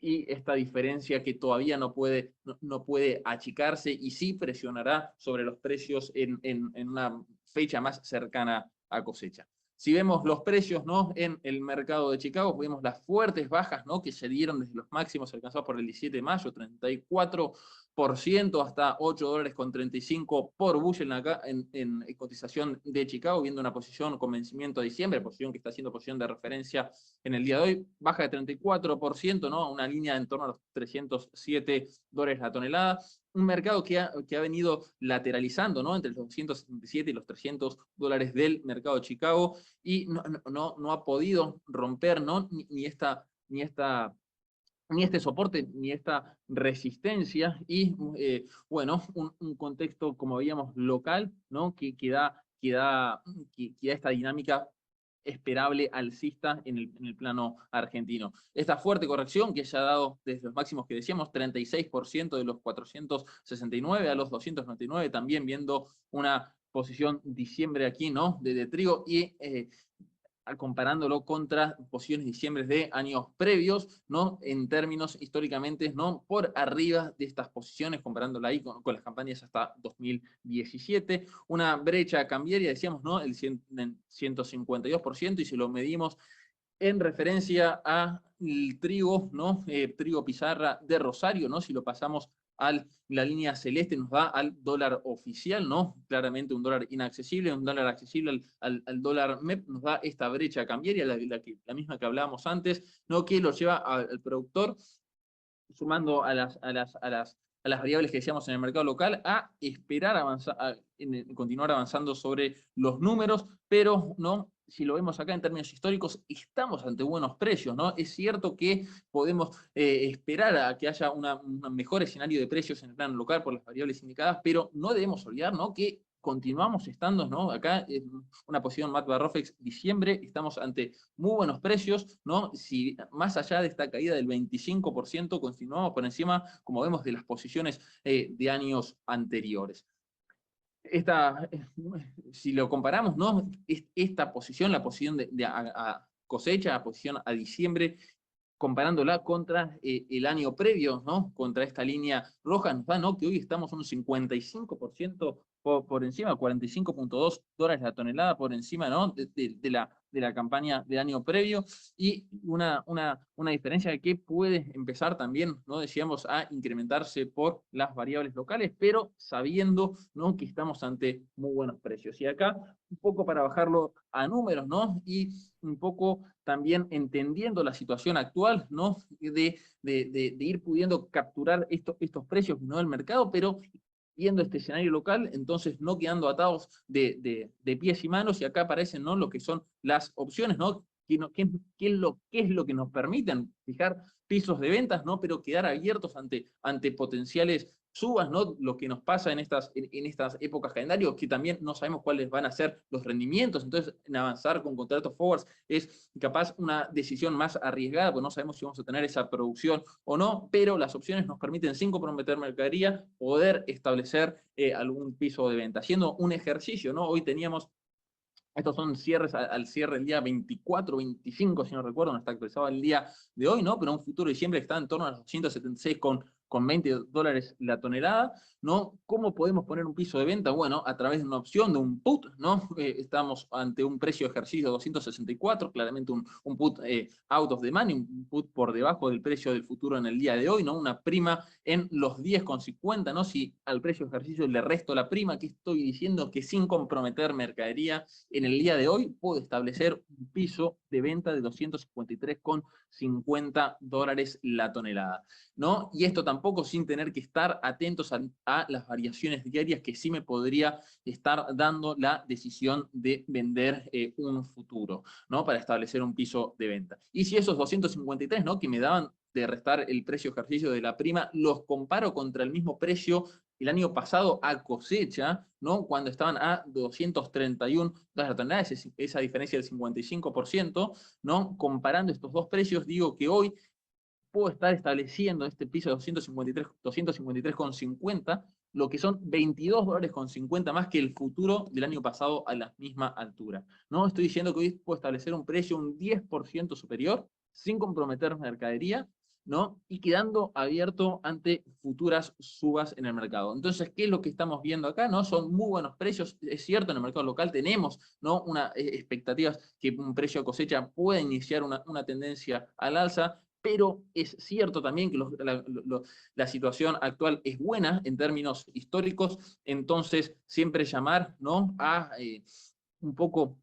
Y esta diferencia que todavía no puede achicarse y sí presionará sobre los precios en una fecha más cercana a cosecha. Si vemos los precios, ¿no? En el mercado de Chicago, vemos las fuertes bajas, ¿no? Que se dieron desde los máximos alcanzados por el 17 de mayo, 34% hasta $8.35 por bushel acá en cotización de Chicago, viendo una posición con vencimiento a diciembre, posición que está siendo posición de referencia en el día de hoy, baja de 34%, ¿no? Una línea en torno a los $307 la tonelada. Un mercado que ha venido lateralizando, ¿no? Entre los 277 y los $300 del mercado de Chicago, y no ha podido romper, ¿no? ni este soporte, ni esta resistencia, y bueno, un contexto, como veíamos, local, ¿no? que da esta dinámica esperable alcista en el plano argentino. Esta fuerte corrección que se ha dado desde los máximos que decíamos, 36% de los 469 a los 299, también viendo una posición diciembre aquí, ¿no? de trigo, y comparándolo contra posiciones diciembre de años previos, ¿no? En términos históricamente, ¿no? Por arriba de estas posiciones, comparándola ahí con las campañas hasta 2017. Una brecha cambiaria, decíamos, ¿no? El 152%, y si lo medimos en referencia al trigo, ¿no? Trigo pizarra de Rosario, ¿no? Si lo pasamos a la línea celeste, nos da al dólar oficial, ¿no? Claramente un dólar inaccesible, un dólar accesible al dólar MEP, nos da esta brecha cambiaria, la misma que hablábamos antes, ¿no? Que lo lleva al productor, sumando a las variables que decíamos en el mercado local, a esperar continuar avanzando sobre los números, pero no, si lo vemos acá en términos históricos, estamos ante buenos precios, ¿no? Es cierto que podemos esperar a que haya un mejor escenario de precios en el plano local por las variables indicadas, pero no debemos olvidar, ¿no? Que continuamos estando, ¿no? Acá en una posición Matt Barrofex diciembre, estamos ante muy buenos precios, ¿no? Si más allá de esta caída del 25%, continuamos por encima, como vemos, de las posiciones de años anteriores. Si lo comparamos, ¿no? Esta posición, la posición a cosecha, la posición a diciembre, comparándola contra el año previo, ¿no? Contra esta línea roja, nos da, ¿no? Que hoy estamos un 55% por encima, $45.2 la tonelada por encima, ¿no? de la campaña del año previo, y una diferencia que puede empezar también, ¿no? Decíamos, a incrementarse por las variables locales, pero sabiendo, ¿no? Que estamos ante muy buenos precios. Y acá, un poco para bajarlo a números, ¿no? Y un poco también entendiendo la situación actual, ¿no? De ir pudiendo capturar estos precios, ¿no? del mercado, pero viendo este escenario local, entonces no quedando atados de pies y manos, y acá aparecen, ¿no? lo que son las opciones, ¿no? ¿Qué es lo que nos permiten fijar pisos de ventas, ¿no? pero quedar abiertos ante potenciales subas, ¿no? Lo que nos pasa en estas épocas calendarios, que también no sabemos cuáles van a ser los rendimientos, entonces en avanzar con contratos forwards es capaz una decisión más arriesgada, porque no sabemos si vamos a tener esa producción o no, pero las opciones nos permiten, sin comprometer mercadería, poder establecer algún piso de venta, haciendo un ejercicio, ¿no? Hoy teníamos, estos son cierres al cierre el día 24, 25, si no recuerdo, no está actualizado el día de hoy, ¿no? Pero un futuro de diciembre está en torno a los 276 con $20 la tonelada, ¿no? ¿Cómo podemos poner un piso de venta? Bueno, a través de una opción, de un put, ¿no? Estamos ante un precio de ejercicio de 264, claramente un put out of the money, un put por debajo del precio del futuro en el día de hoy, ¿no? Una prima en los 10,50, ¿no? Si al precio de ejercicio le resto la prima, ¿qué estoy diciendo? Que sin comprometer mercadería, en el día de hoy puedo establecer un piso de venta de $253,50 la tonelada, ¿no? Y esto tampoco sin tener que estar atentos a las variaciones diarias que sí me podría estar dando la decisión de vender un futuro, ¿no? Para establecer un piso de venta. Y si esos 253, ¿no? que me daban de restar el precio ejercicio de la prima, los comparo contra el mismo precio el año pasado a cosecha, ¿no? Cuando estaban a $231 la tonelada, esa diferencia del 55%, ¿no? Comparando estos dos precios, digo que hoy puedo estar estableciendo este piso de 253,50, lo que son $22,50 más que el futuro del año pasado a la misma altura, ¿no? Estoy diciendo que hoy puedo establecer un precio un 10% superior, sin comprometer mercadería, ¿no? Y quedando abierto ante futuras subas en el mercado. Entonces, ¿qué es lo que estamos viendo acá? ¿No? Son muy buenos precios. Es cierto, en el mercado local tenemos, ¿no? expectativas que un precio de cosecha pueda iniciar una tendencia al alza, pero es cierto también que la situación actual es buena en términos históricos, entonces siempre llamar, ¿no? a un poco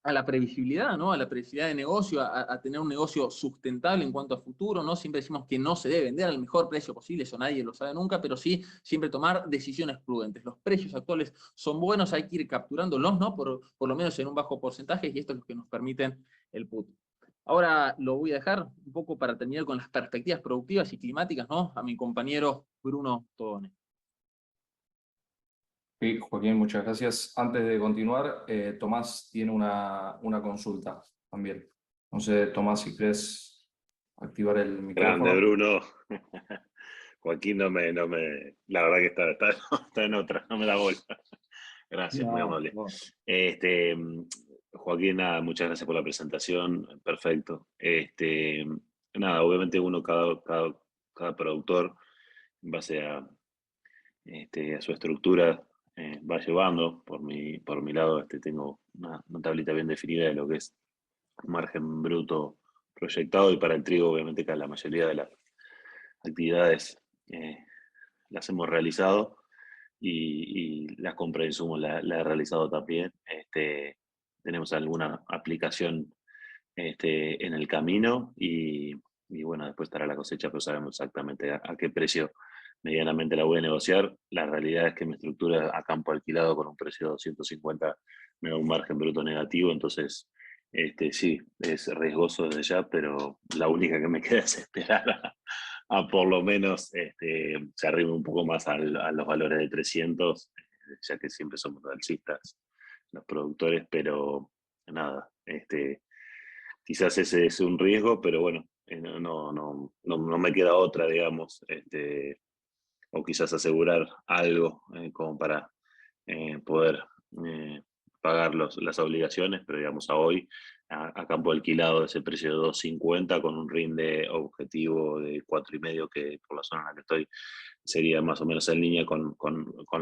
a la previsibilidad, ¿no? A la previsibilidad de negocio, a tener un negocio sustentable en cuanto a futuro, ¿no? Siempre decimos que no se debe vender al mejor precio posible, eso nadie lo sabe nunca, pero sí siempre tomar decisiones prudentes. Los precios actuales son buenos, hay que ir capturándolos, ¿no? Por lo menos en un bajo porcentaje, y esto es lo que nos permiten el put. Ahora lo voy a dejar un poco para terminar con las perspectivas productivas y climáticas, ¿no? A mi compañero Bruno Todone. Sí, Joaquín, muchas gracias. Antes de continuar, Tomás tiene una consulta también. No sé, Tomás, si querés activar el micrófono. Grande, Bruno. Joaquín la verdad que está en otra, no me da bola. Gracias, muy amable. No. Joaquín, nada, muchas gracias por la presentación, perfecto. Nada, obviamente cada productor, en base a su estructura, va llevando. Por mi lado, tengo una tablita bien definida de lo que es margen bruto proyectado, y para el trigo, obviamente, que la mayoría de las actividades las hemos realizado, y la compra de insumos la he realizado también. Tenemos alguna aplicación en el camino, y bueno, después estará la cosecha, pero sabemos exactamente a qué precio medianamente la voy a negociar. La realidad es que mi estructura a campo alquilado con un precio de 250 me da un margen bruto negativo, entonces sí, es riesgoso desde ya, pero la única que me queda es esperar a por lo menos se arribe un poco más a los valores de 300, ya que siempre somos alcistas los productores, pero nada, quizás ese es un riesgo, pero bueno, no me queda otra, digamos, o quizás asegurar algo como para poder pagar las obligaciones, pero digamos a hoy a campo alquilado de ese precio de 2.50 con un rinde objetivo de 4,5, que por la zona en la que estoy sería más o menos en línea con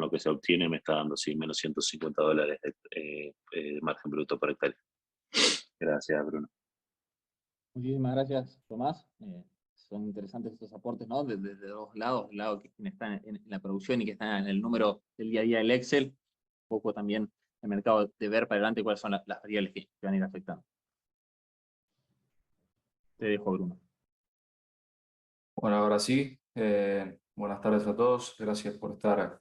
lo que se obtiene. Me está dando sí, menos $150 de margen bruto por hectárea. Gracias, Bruno. Muchísimas gracias, Tomás. Son interesantes estos aportes, ¿no? Desde dos lados, el lado que está en la producción y que está en el número del día a día del Excel, un poco también el mercado de ver para adelante cuáles son las variables que van a ir afectando. Te dejo, Bruno. Bueno, ahora sí, buenas tardes a todos. Gracias por estar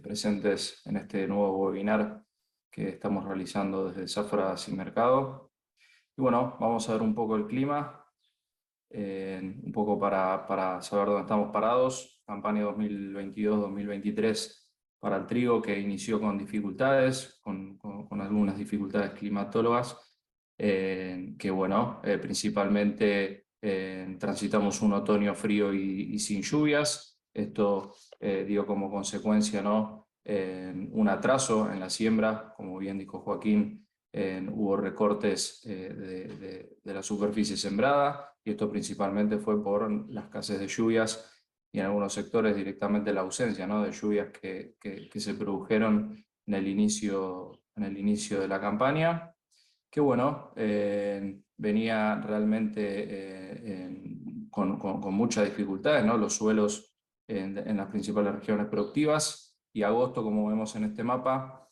presentes en este nuevo webinar que estamos realizando desde Zafras y Mercado. Y bueno, vamos a ver un poco el clima, un poco para saber dónde estamos parados. Campaña 2022-2023 para el trigo, que inició con dificultades, con algunas dificultades climatólogas, que bueno, principalmente transitamos un otoño frío y sin lluvias. Esto dio como consecuencia, ¿no?, un atraso en la siembra, como bien dijo Joaquín. Hubo recortes de la superficie sembrada, y esto principalmente fue por la escasez de lluvias y en algunos sectores directamente la ausencia, ¿no?, de lluvias que se produjeron en el inicio de la campaña, que bueno, venía realmente con muchas dificultades, ¿no?, los suelos en las principales regiones productivas, y agosto, como vemos en este mapa,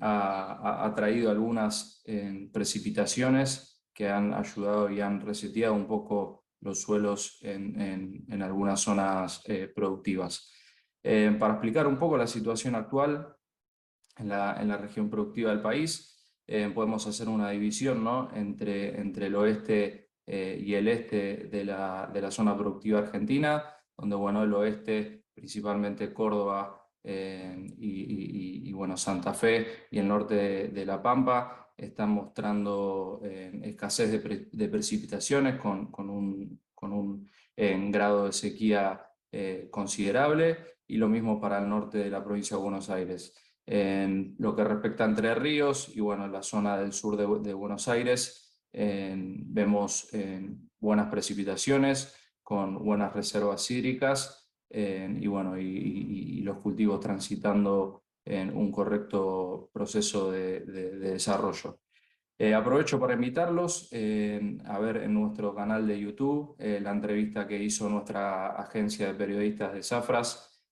ha traído algunas precipitaciones que han ayudado y han reseteado un poco los suelos en algunas zonas productivas. Para explicar un poco la situación actual en la región productiva del país, podemos hacer una división, ¿no?, entre el oeste y el este de la zona productiva argentina, donde bueno, el oeste, principalmente Córdoba, y bueno, Santa Fe y el norte de La Pampa, están mostrando escasez de precipitaciones con un grado de sequía considerable, y lo mismo para el norte de la provincia de Buenos Aires. En lo que respecta a Entre Ríos y bueno, la zona del sur de Buenos Aires, vemos buenas precipitaciones con buenas reservas hídricas, y bueno, y los cultivos transitando en un correcto proceso de desarrollo. Aprovecho para invitarlos a ver en nuestro canal de YouTube la entrevista que hizo nuestra agencia de periodistas de Zafras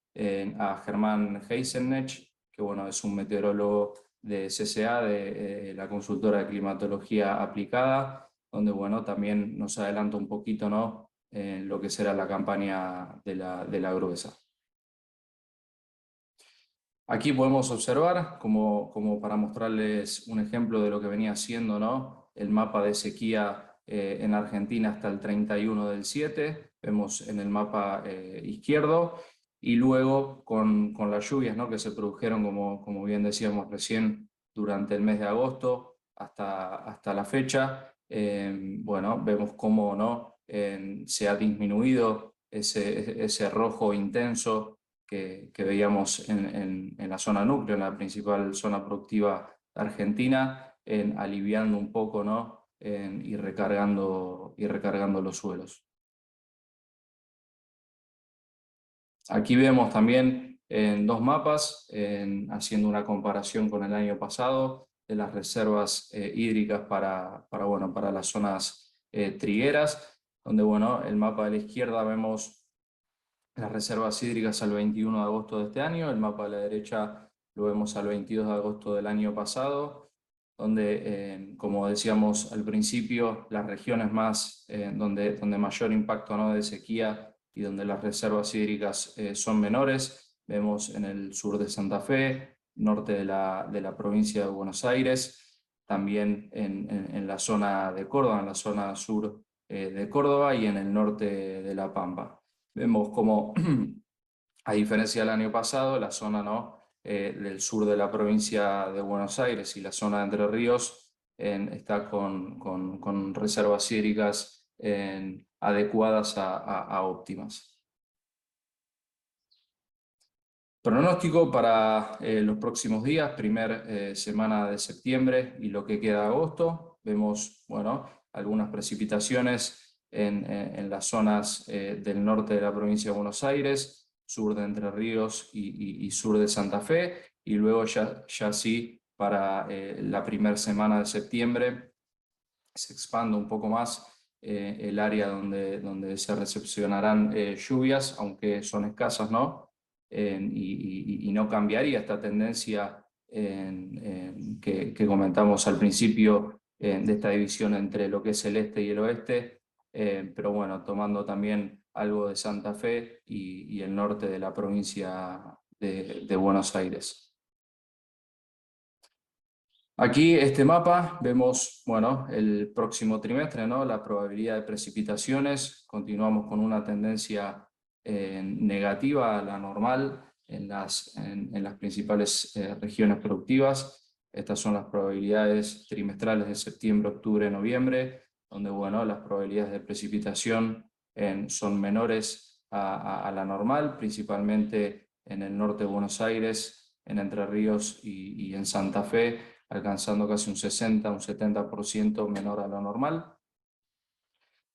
a Germán Heisenech, que bueno, es un meteorólogo de CCA, de la consultora de climatología aplicada, donde bueno, también nos adelanta un poquito, ¿no?, lo que será la campaña de la gruesa. Aquí podemos observar, como para mostrarles un ejemplo de lo que venía siendo, ¿no?, el mapa de sequía en Argentina hasta el 31/7, vemos en el mapa izquierdo, y luego con las lluvias, ¿no?, que se produjeron, como bien decíamos recién, durante el mes de agosto hasta la fecha, bueno, vemos cómo, ¿no?, se ha disminuido ese rojo intenso que veíamos en la zona núcleo, en la principal zona productiva argentina, aliviando un poco, ¿no?, y recargando los suelos. Aquí vemos también en dos mapas, haciendo una comparación con el año pasado, de las reservas hídricas para las zonas trigueras, donde bueno, el mapa de la izquierda vemos las reservas hídricas al 21 de agosto de este año, el mapa de la derecha lo vemos al 22 de agosto del año pasado, donde, como decíamos al principio, las regiones más donde mayor impacto, ¿no?, de sequía y donde las reservas hídricas son menores, vemos en el sur de Santa Fe, norte de la provincia de Buenos Aires, también en la zona de Córdoba, en la zona sur de Córdoba, y en el norte de La Pampa. Vemos como, a diferencia del año pasado, la zona, ¿no?, del sur de la provincia de Buenos Aires y la zona de Entre Ríos está con reservas hídricas adecuadas a óptimas. Pronóstico para los próximos días, primer semana de septiembre y lo que queda de agosto. vemos, bueno, algunas precipitaciones en las zonas del norte de la provincia de Buenos Aires, sur de Entre Ríos y sur de Santa Fe, y luego ya sí para la primera semana de septiembre se expande un poco más el área donde se recepcionarán lluvias, aunque son escasas, ¿no? Y no cambiaría esta tendencia que comentamos al principio de esta división entre lo que es el este y el oeste, pero bueno, tomando también algo de Santa Fe y el norte de la provincia de Buenos Aires. Aquí, este mapa, vemos, bueno, el próximo trimestre, ¿no? La probabilidad de precipitaciones. Continuamos con una tendencia negativa a la normal en las principales regiones productivas. Estas son las probabilidades trimestrales de septiembre, octubre, noviembre, donde, bueno, las probabilidades de precipitación son menores a la normal, principalmente en el norte de Buenos Aires, en Entre Ríos y en Santa Fe, alcanzando casi un 60, un 70% menor a lo normal.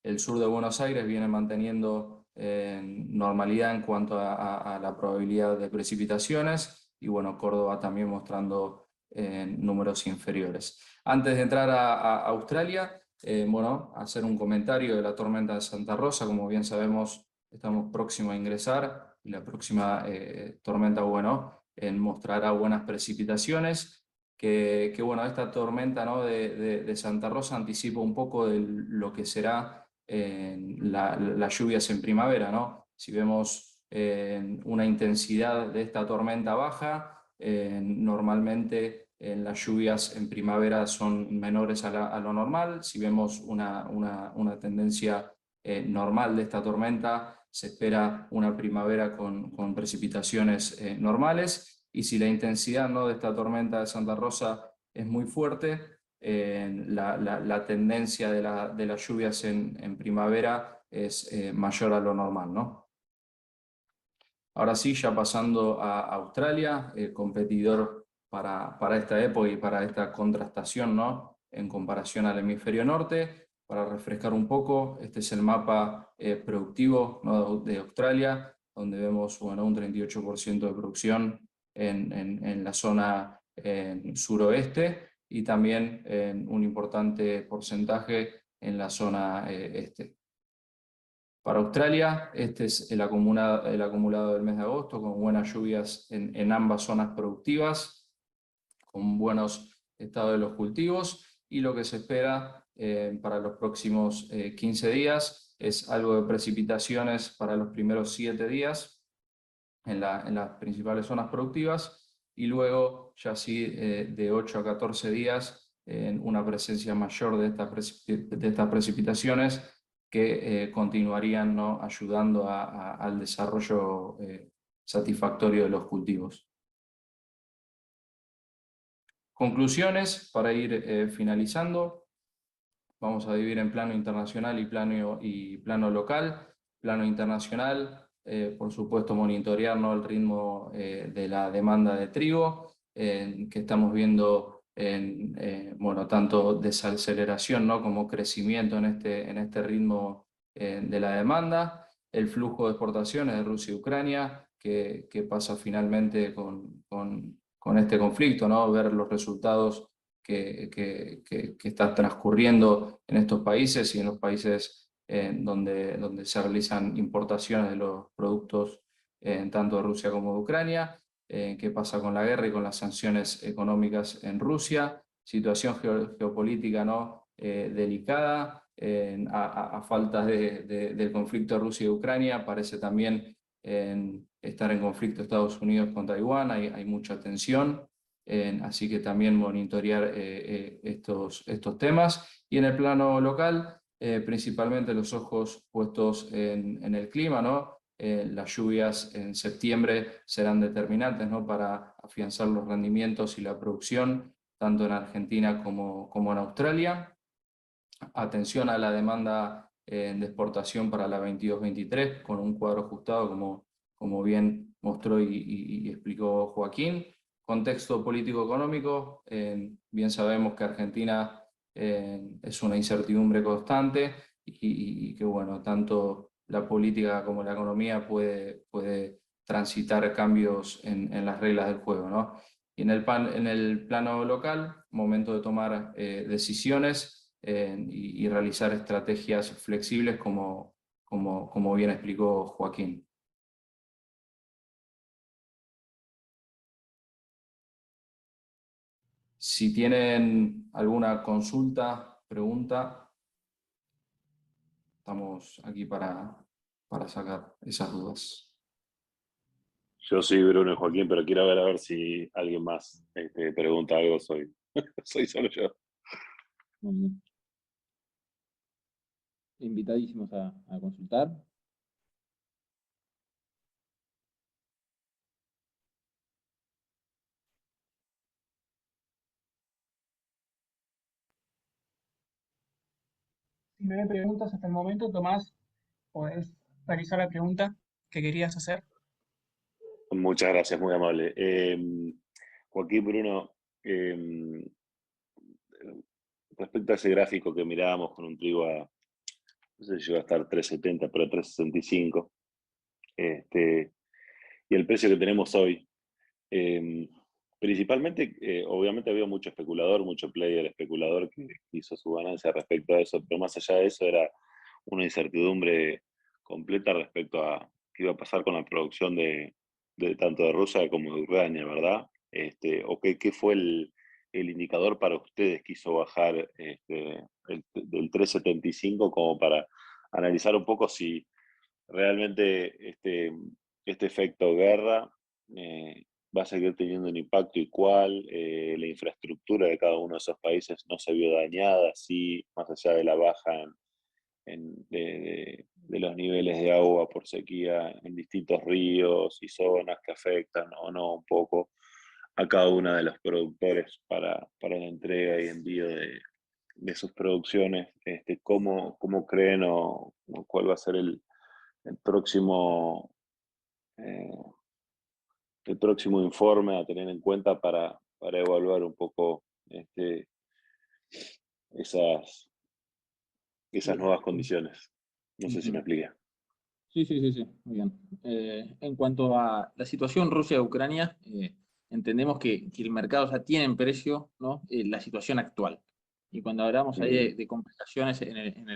El sur de Buenos Aires viene manteniendo normalidad en cuanto a la probabilidad de precipitaciones, y bueno, Córdoba también mostrando números inferiores. Antes de entrar a Australia, bueno, hacer un comentario de la tormenta de Santa Rosa. Como bien sabemos, estamos próximos a ingresar, y la próxima tormenta, bueno, mostrará buenas precipitaciones. Que bueno, esta tormenta, ¿no? de Santa Rosa anticipa un poco de lo que será las lluvias en primavera, ¿no? Si vemos una intensidad de esta tormenta baja, normalmente las lluvias en primavera son menores a lo normal. Si vemos una tendencia normal de esta tormenta, se espera una primavera con precipitaciones normales. Y si la intensidad, ¿no? de esta tormenta de Santa Rosa es muy fuerte, la tendencia de las lluvias en primavera es mayor a lo normal, ¿no? Ahora sí, ya pasando a Australia, el competidor para esta época y para esta contrastación, ¿no? En comparación al hemisferio norte. Para refrescar un poco, este es el mapa productivo, ¿no? de Australia, donde vemos, bueno, un 38% de producción en la zona suroeste, y también un importante porcentaje en la zona este. Para Australia, este es el acumulado del mes de agosto, con buenas lluvias en ambas zonas productivas, con buenos estados de los cultivos, y lo que se espera para los próximos 15 días es algo de precipitaciones para los primeros 7 días en las principales zonas productivas, y luego ya sí de 8 a 14 días una presencia mayor de estas precipitaciones que continuarían, ¿no? ayudando al desarrollo satisfactorio de los cultivos. Conclusiones para ir finalizando. Vamos a dividir en plano internacional y plano local. Plano internacional, por supuesto, monitorear, ¿no? el ritmo de la demanda de trigo, que estamos viendo bueno, tanto desaceleración, ¿no? como crecimiento en este ritmo de la demanda. El flujo de exportaciones de Rusia y Ucrania, que pasa finalmente con este conflicto, ¿no? Ver los resultados que está transcurriendo en estos países y en los países donde se realizan importaciones de los productos tanto de Rusia como de Ucrania. Qué pasa con la guerra y con las sanciones económicas en Rusia. Situación geopolítica, ¿no? Delicada. A falta del conflicto de Rusia y Ucrania, parece también estar en conflicto Estados Unidos con Taiwán. Hay mucha tensión. Así que también monitorear estos temas. Y en el plano local, principalmente los ojos puestos en el clima, ¿no? Las lluvias en septiembre serán determinantes, ¿no? para afianzar los rendimientos y la producción, tanto en Argentina como en Australia. Atención a la demanda de exportación para la 22-23, con un cuadro ajustado, como bien mostró y explicó Joaquín. Contexto político-económico, bien sabemos que Argentina es una incertidumbre constante y que, bueno, tanto la política como la economía puede transitar cambios en las reglas del juego, ¿no? Y en el plano local, momento de tomar decisiones y realizar estrategias flexibles como bien explicó Joaquín. Si tienen alguna consulta, pregunta, estamos aquí para sacar esas dudas. Yo soy Bruno y Joaquín, pero quiero ver a ver si alguien más pregunta algo. Soy solo yo. Invitadísimos a consultar. Si no hay preguntas hasta el momento, Tomás, podés realizar la pregunta que querías hacer. Muchas gracias, muy amable. Joaquín, Bruno, respecto a ese gráfico que mirábamos con un trigo a, no sé si llegó a estar 3.70, pero 3.65, y el precio que tenemos hoy, principalmente, obviamente había mucho especulador, mucho player especulador que hizo su ganancia respecto a eso, pero más allá de eso era una incertidumbre completa respecto a qué iba a pasar con la producción de tanto de Rusia como de Ucrania, ¿verdad? O qué fue el indicador para ustedes que hizo bajar del 3.75 como para analizar un poco si realmente este efecto guerra va a seguir teniendo un impacto y cuál, la infraestructura de cada uno de esos países no se vio dañada, sí, más allá de la baja de los niveles de agua por sequía en distintos ríos y zonas que afectan o no un poco a cada uno de los productores para la entrega y envío de sus producciones. ¿Cómo creen o cuál va a ser el próximo, eh, el próximo informe a tener en cuenta para evaluar un poco esas nuevas condiciones? No sé si me expliqué. Sí, muy bien. En cuanto a la situación Rusia-Ucrania, entendemos que el mercado ya tiene en precio, ¿no? La situación actual. Y cuando hablamos ahí de complicaciones en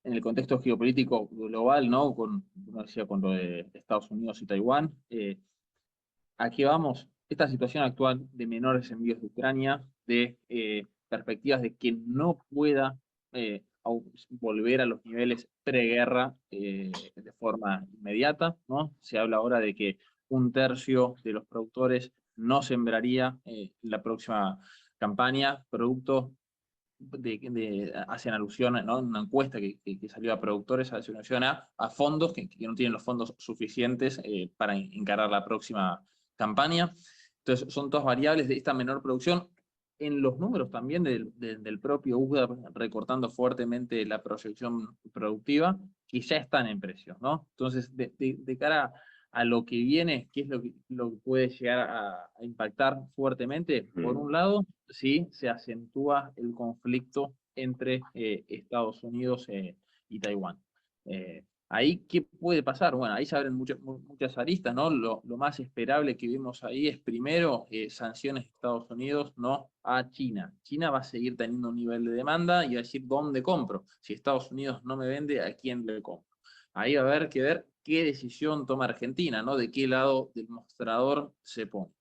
el contexto geopolítico global, ¿no? Como decía, con lo de Estados Unidos y Taiwán, aquí vamos, esta situación actual de menores envíos de Ucrania, de perspectivas de que no pueda volver a los niveles preguerra de forma inmediata, ¿no? Se habla ahora de que 1/3 de los productores no sembraría la próxima campaña, producto hacen alusión, ¿no? Una encuesta que salió a productores, hace alusión a fondos que no tienen los fondos suficientes para encarar la próxima campaña. Entonces, son todas variables de esta menor producción. En los números también del propio UCDA, recortando fuertemente la proyección productiva, que ya están en precios, ¿no? Entonces, de cara a lo que viene, ¿qué es lo que puede llegar a impactar fuertemente? Por un lado, sí, se acentúa el conflicto entre Estados Unidos y Taiwán. Ahí, ¿qué puede pasar? Bueno, ahí se abren muchas aristas, ¿no? Lo más esperable que vemos ahí es, primero, sanciones de Estados Unidos, ¿no? A China. China va a seguir teniendo un nivel de demanda y va a decir, ¿dónde compro? Si Estados Unidos no me vende, ¿a quién le compro? Ahí va a haber que ver qué decisión toma Argentina, ¿no? De qué lado del mostrador se pone.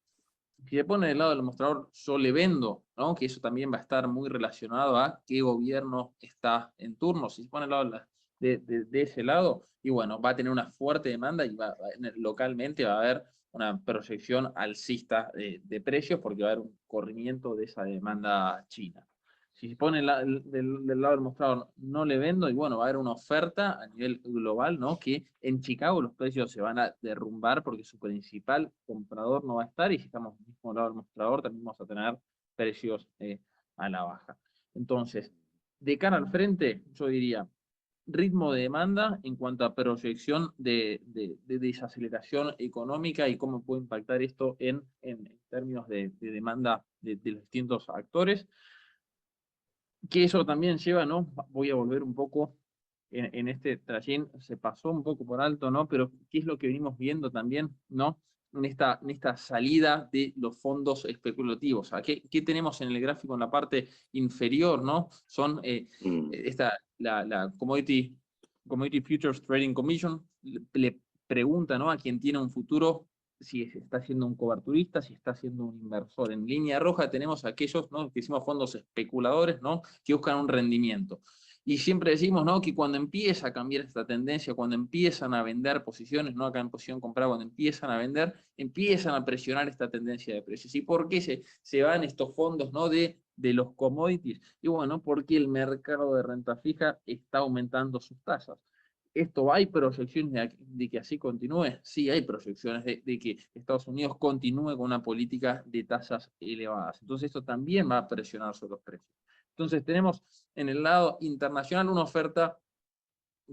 Si se pone del lado del mostrador, yo le vendo, ¿no? Que eso también va a estar muy relacionado a qué gobierno está en turno. Si se pone del lado de ese lado, y bueno, va a tener una fuerte demanda y localmente va a haber una proyección alcista de precios porque va a haber un corrimiento de esa demanda china. Si se pone del lado del mostrador, no le vendo, y bueno, va a haber una oferta a nivel global, ¿no? Que en Chicago los precios se van a derrumbar porque su principal comprador no va a estar, y si estamos del mismo lado del mostrador, también vamos a tener precios a la baja. Entonces, de cara al frente, yo diría, ritmo de demanda en cuanto a proyección de desaceleración económica y cómo puede impactar esto en términos de demanda de los distintos actores. que eso también lleva, ¿no? Voy a volver un poco en este trajín, se pasó un poco por alto, ¿no? Pero ¿qué es lo que venimos viendo también, ¿no? En esta salida de los fondos especulativos. O sea, ¿qué tenemos en el gráfico en la parte inferior, ¿no? Son la Commodity Futures Trading Commission le pregunta, ¿no? A quien tiene un futuro si está siendo un coberturista, si está siendo un inversor. En línea roja tenemos aquellos, ¿no? Que hicimos fondos especuladores, ¿no? Que buscan un rendimiento. Y siempre decimos, ¿no? Que cuando empieza a cambiar esta tendencia, cuando empiezan a vender posiciones, no acá en posición comprada, cuando empiezan a vender, empiezan a presionar esta tendencia de precios. ¿Y por qué se van estos fondos, ¿no? de los commodities? Y bueno, porque el mercado de renta fija está aumentando sus tasas. ¿Esto hay proyecciones de que así continúe? Sí, hay proyecciones de que Estados Unidos continúe con una política de tasas elevadas. Entonces, esto también va a presionar sobre los precios. Entonces, tenemos en el lado internacional una oferta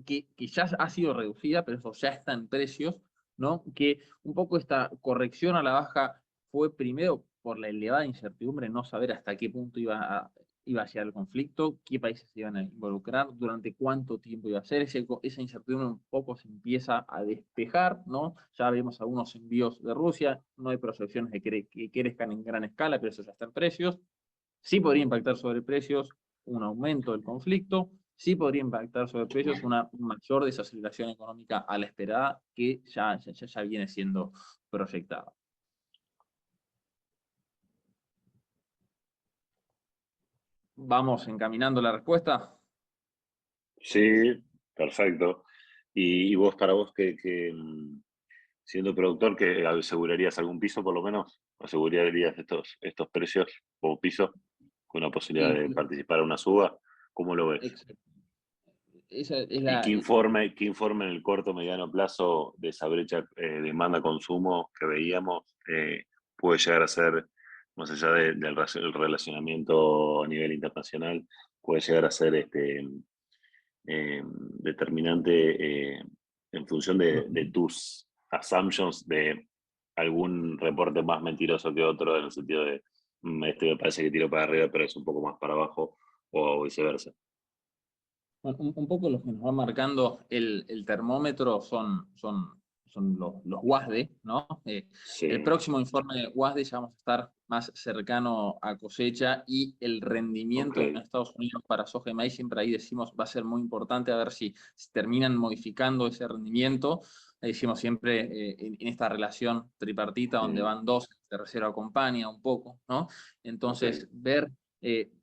que ya ha sido reducida, pero eso ya está en precios, ¿no? Que un poco esta corrección a la baja fue primero por la elevada incertidumbre, no saber hasta qué punto iba a llegar el conflicto, qué países se iban a involucrar, durante cuánto tiempo iba a ser. Esa incertidumbre un poco se empieza a despejar, ¿no? Ya vemos algunos envíos de Rusia, no hay proyecciones de que crezcan en gran escala, pero eso ya está en precios. Sí podría impactar sobre precios un aumento del conflicto, sí podría impactar sobre precios una mayor desaceleración económica a la esperada que ya viene siendo proyectada. ¿Vamos encaminando la respuesta? Sí, perfecto. Y vos, para vos, siendo productor, ¿que asegurarías algún piso por lo menos? ¿Asegurarías estos precios como piso con una posibilidad Y, de participar en una suba? ¿Cómo lo ves? esa es ¿Y qué informe en el corto mediano plazo de esa brecha demanda-consumo que veíamos puede llegar a ser, más allá del relacionamiento a nivel internacional, puede llegar a ser determinante en función de tus assumptions de algún reporte más mentiroso que otro, en el sentido de este me parece que tiro para arriba, pero es un poco más para abajo, o viceversa? bueno, un poco lo que nos va marcando el termómetro son los WASDE, ¿no? El Sí, próximo informe WASDE ya vamos a estar más cercano a cosecha y el ok. rendimiento en Estados Unidos para soja y maíz, siempre ahí decimos va a ser muy importante a ver si terminan modificando ese rendimiento. Ahí decimos siempre en esta relación tripartita donde Mm, van dos, de reserva acompaña un poco, ¿no? ok. Entonces, ver,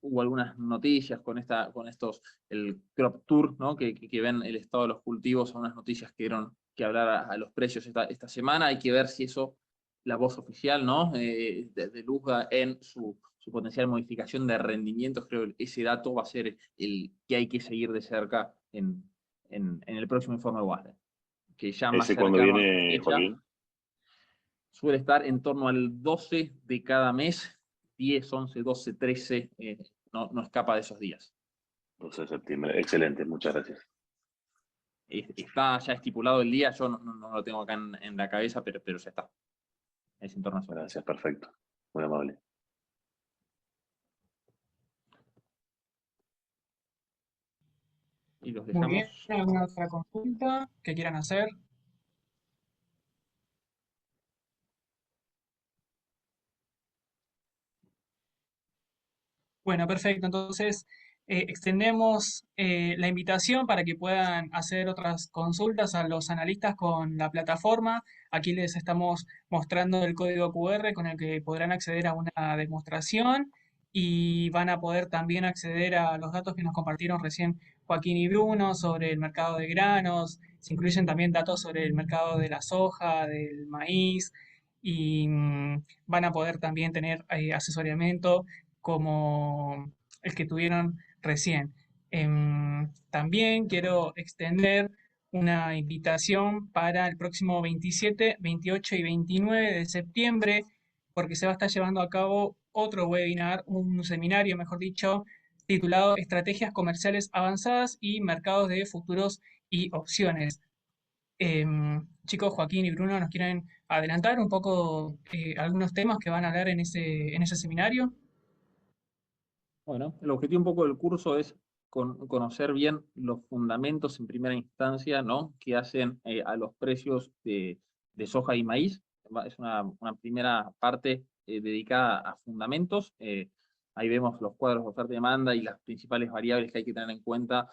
hubo algunas noticias con estos el Crop Tour, ¿no? Que ven el estado de los cultivos, son unas noticias que dieron que hablar a los precios esta semana. Hay que ver si eso, la voz oficial, ¿no? De Luzga en su potencial modificación de rendimientos, creo que ese dato va a ser el que hay que seguir de cerca en el próximo informe WASDE, que ya más ¿Ese cuándo cercano a la viene, fecha Joaquín? suele estar en torno al 12 de cada mes, 10, 11, 12, 13, no escapa de esos días. 12 de septiembre. Excelente, muchas gracias. Está ya estipulado el día, yo no lo tengo acá en la cabeza, pero ya está. Es en torno a esos días. Gracias, perfecto. Muy amable. Y los Muy bien, dejamos. ¿alguna otra consulta que quieran hacer? Bueno, perfecto. Entonces, extendemos la invitación para que puedan hacer otras consultas a los analistas con la plataforma. Aquí les estamos mostrando el código QR con el que podrán acceder a una demostración y van a poder también acceder a los datos que nos compartieron recién Joaquín y Bruno sobre el mercado de granos. Se incluyen también datos sobre el mercado de la soja, del maíz y van a poder también tener asesoramiento como el que tuvieron recién. También quiero extender una invitación para el próximo 27, 28 y 29 de septiembre, porque se va a estar llevando a cabo otro webinar, un seminario, mejor dicho, titulado Estrategias Comerciales Avanzadas y Mercados de Futuros y Opciones. Chicos, Joaquín y Bruno, ¿nos quieren adelantar un poco algunos temas que van a hablar en ese seminario? Bueno, el objetivo un poco del curso es conocer bien los fundamentos en primera instancia, ¿no? Que hacen a los precios de soja y maíz. Es una primera parte dedicada a fundamentos. Ahí vemos los cuadros de oferta y demanda y las principales variables que hay que tener en cuenta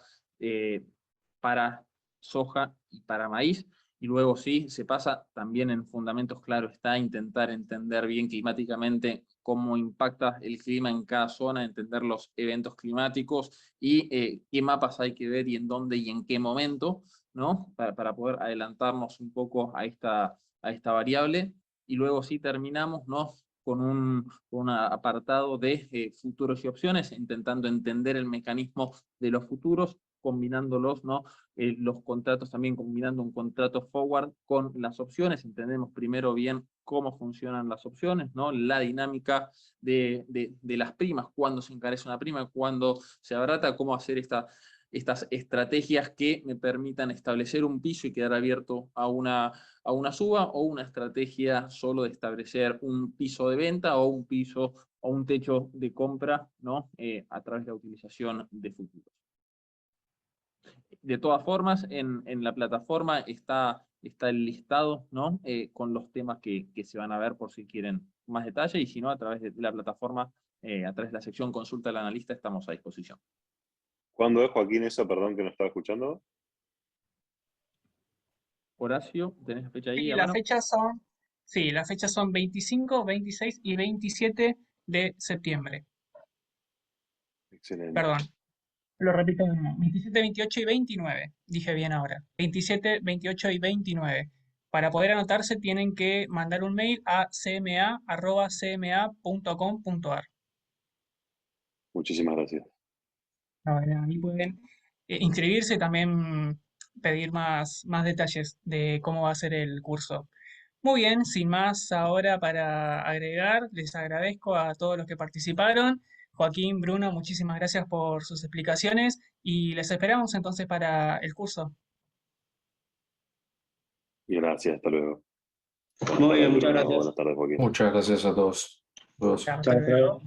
para soja y para maíz. Y luego sí, se pasa también en fundamentos, claro, está a intentar entender bien climáticamente cómo impacta el clima en cada zona, entender los eventos climáticos y qué mapas hay que ver y en dónde y en qué momento, ¿no? Para poder adelantarnos un poco a esta variable. Y luego sí terminamos, ¿no? Con un apartado de futuros y opciones, intentando entender el mecanismo de los futuros, combinándolos, ¿no? Los contratos también, combinando un contrato forward con las opciones. Entendemos primero bien cómo funcionan las opciones, ¿no? La dinámica de las primas, cuándo se encarece una prima, cuándo se abarata, cómo hacer estas estrategias que me permitan establecer un piso y quedar abierto a una suba, o una estrategia solo de establecer un piso de venta o un piso o un techo de compra, ¿no? A través de la utilización de futuros. De todas formas, en la plataforma está el listado, ¿no? Con los temas que se van a ver por si quieren más detalle, y si no, a través de la plataforma, a través de la sección Consulta al Analista, estamos a disposición. ¿Cuándo es, Joaquín, eso? Perdón, que no estaba escuchando. Horacio, ¿tenés la fecha ahí Sí, a mano? las fechas son 25, 26 y 27 de septiembre. Excelente. Perdón, lo repito de nuevo. 27, 28 y 29. Dije bien ahora. 27, 28 y 29. Para poder anotarse tienen que mandar un mail a cma@cma.com.ar. Muchísimas gracias. Ahí pueden inscribirse y también pedir más detalles de cómo va a ser el curso. Muy bien, sin más ahora para agregar, les agradezco a todos los que participaron. Joaquín, Bruno, muchísimas gracias por sus explicaciones y les esperamos entonces para el curso. Y gracias, hasta luego. Muy bien, muchas Bruno. gracias. Buenas tardes, Joaquín. Muchas gracias a todos. Hasta luego.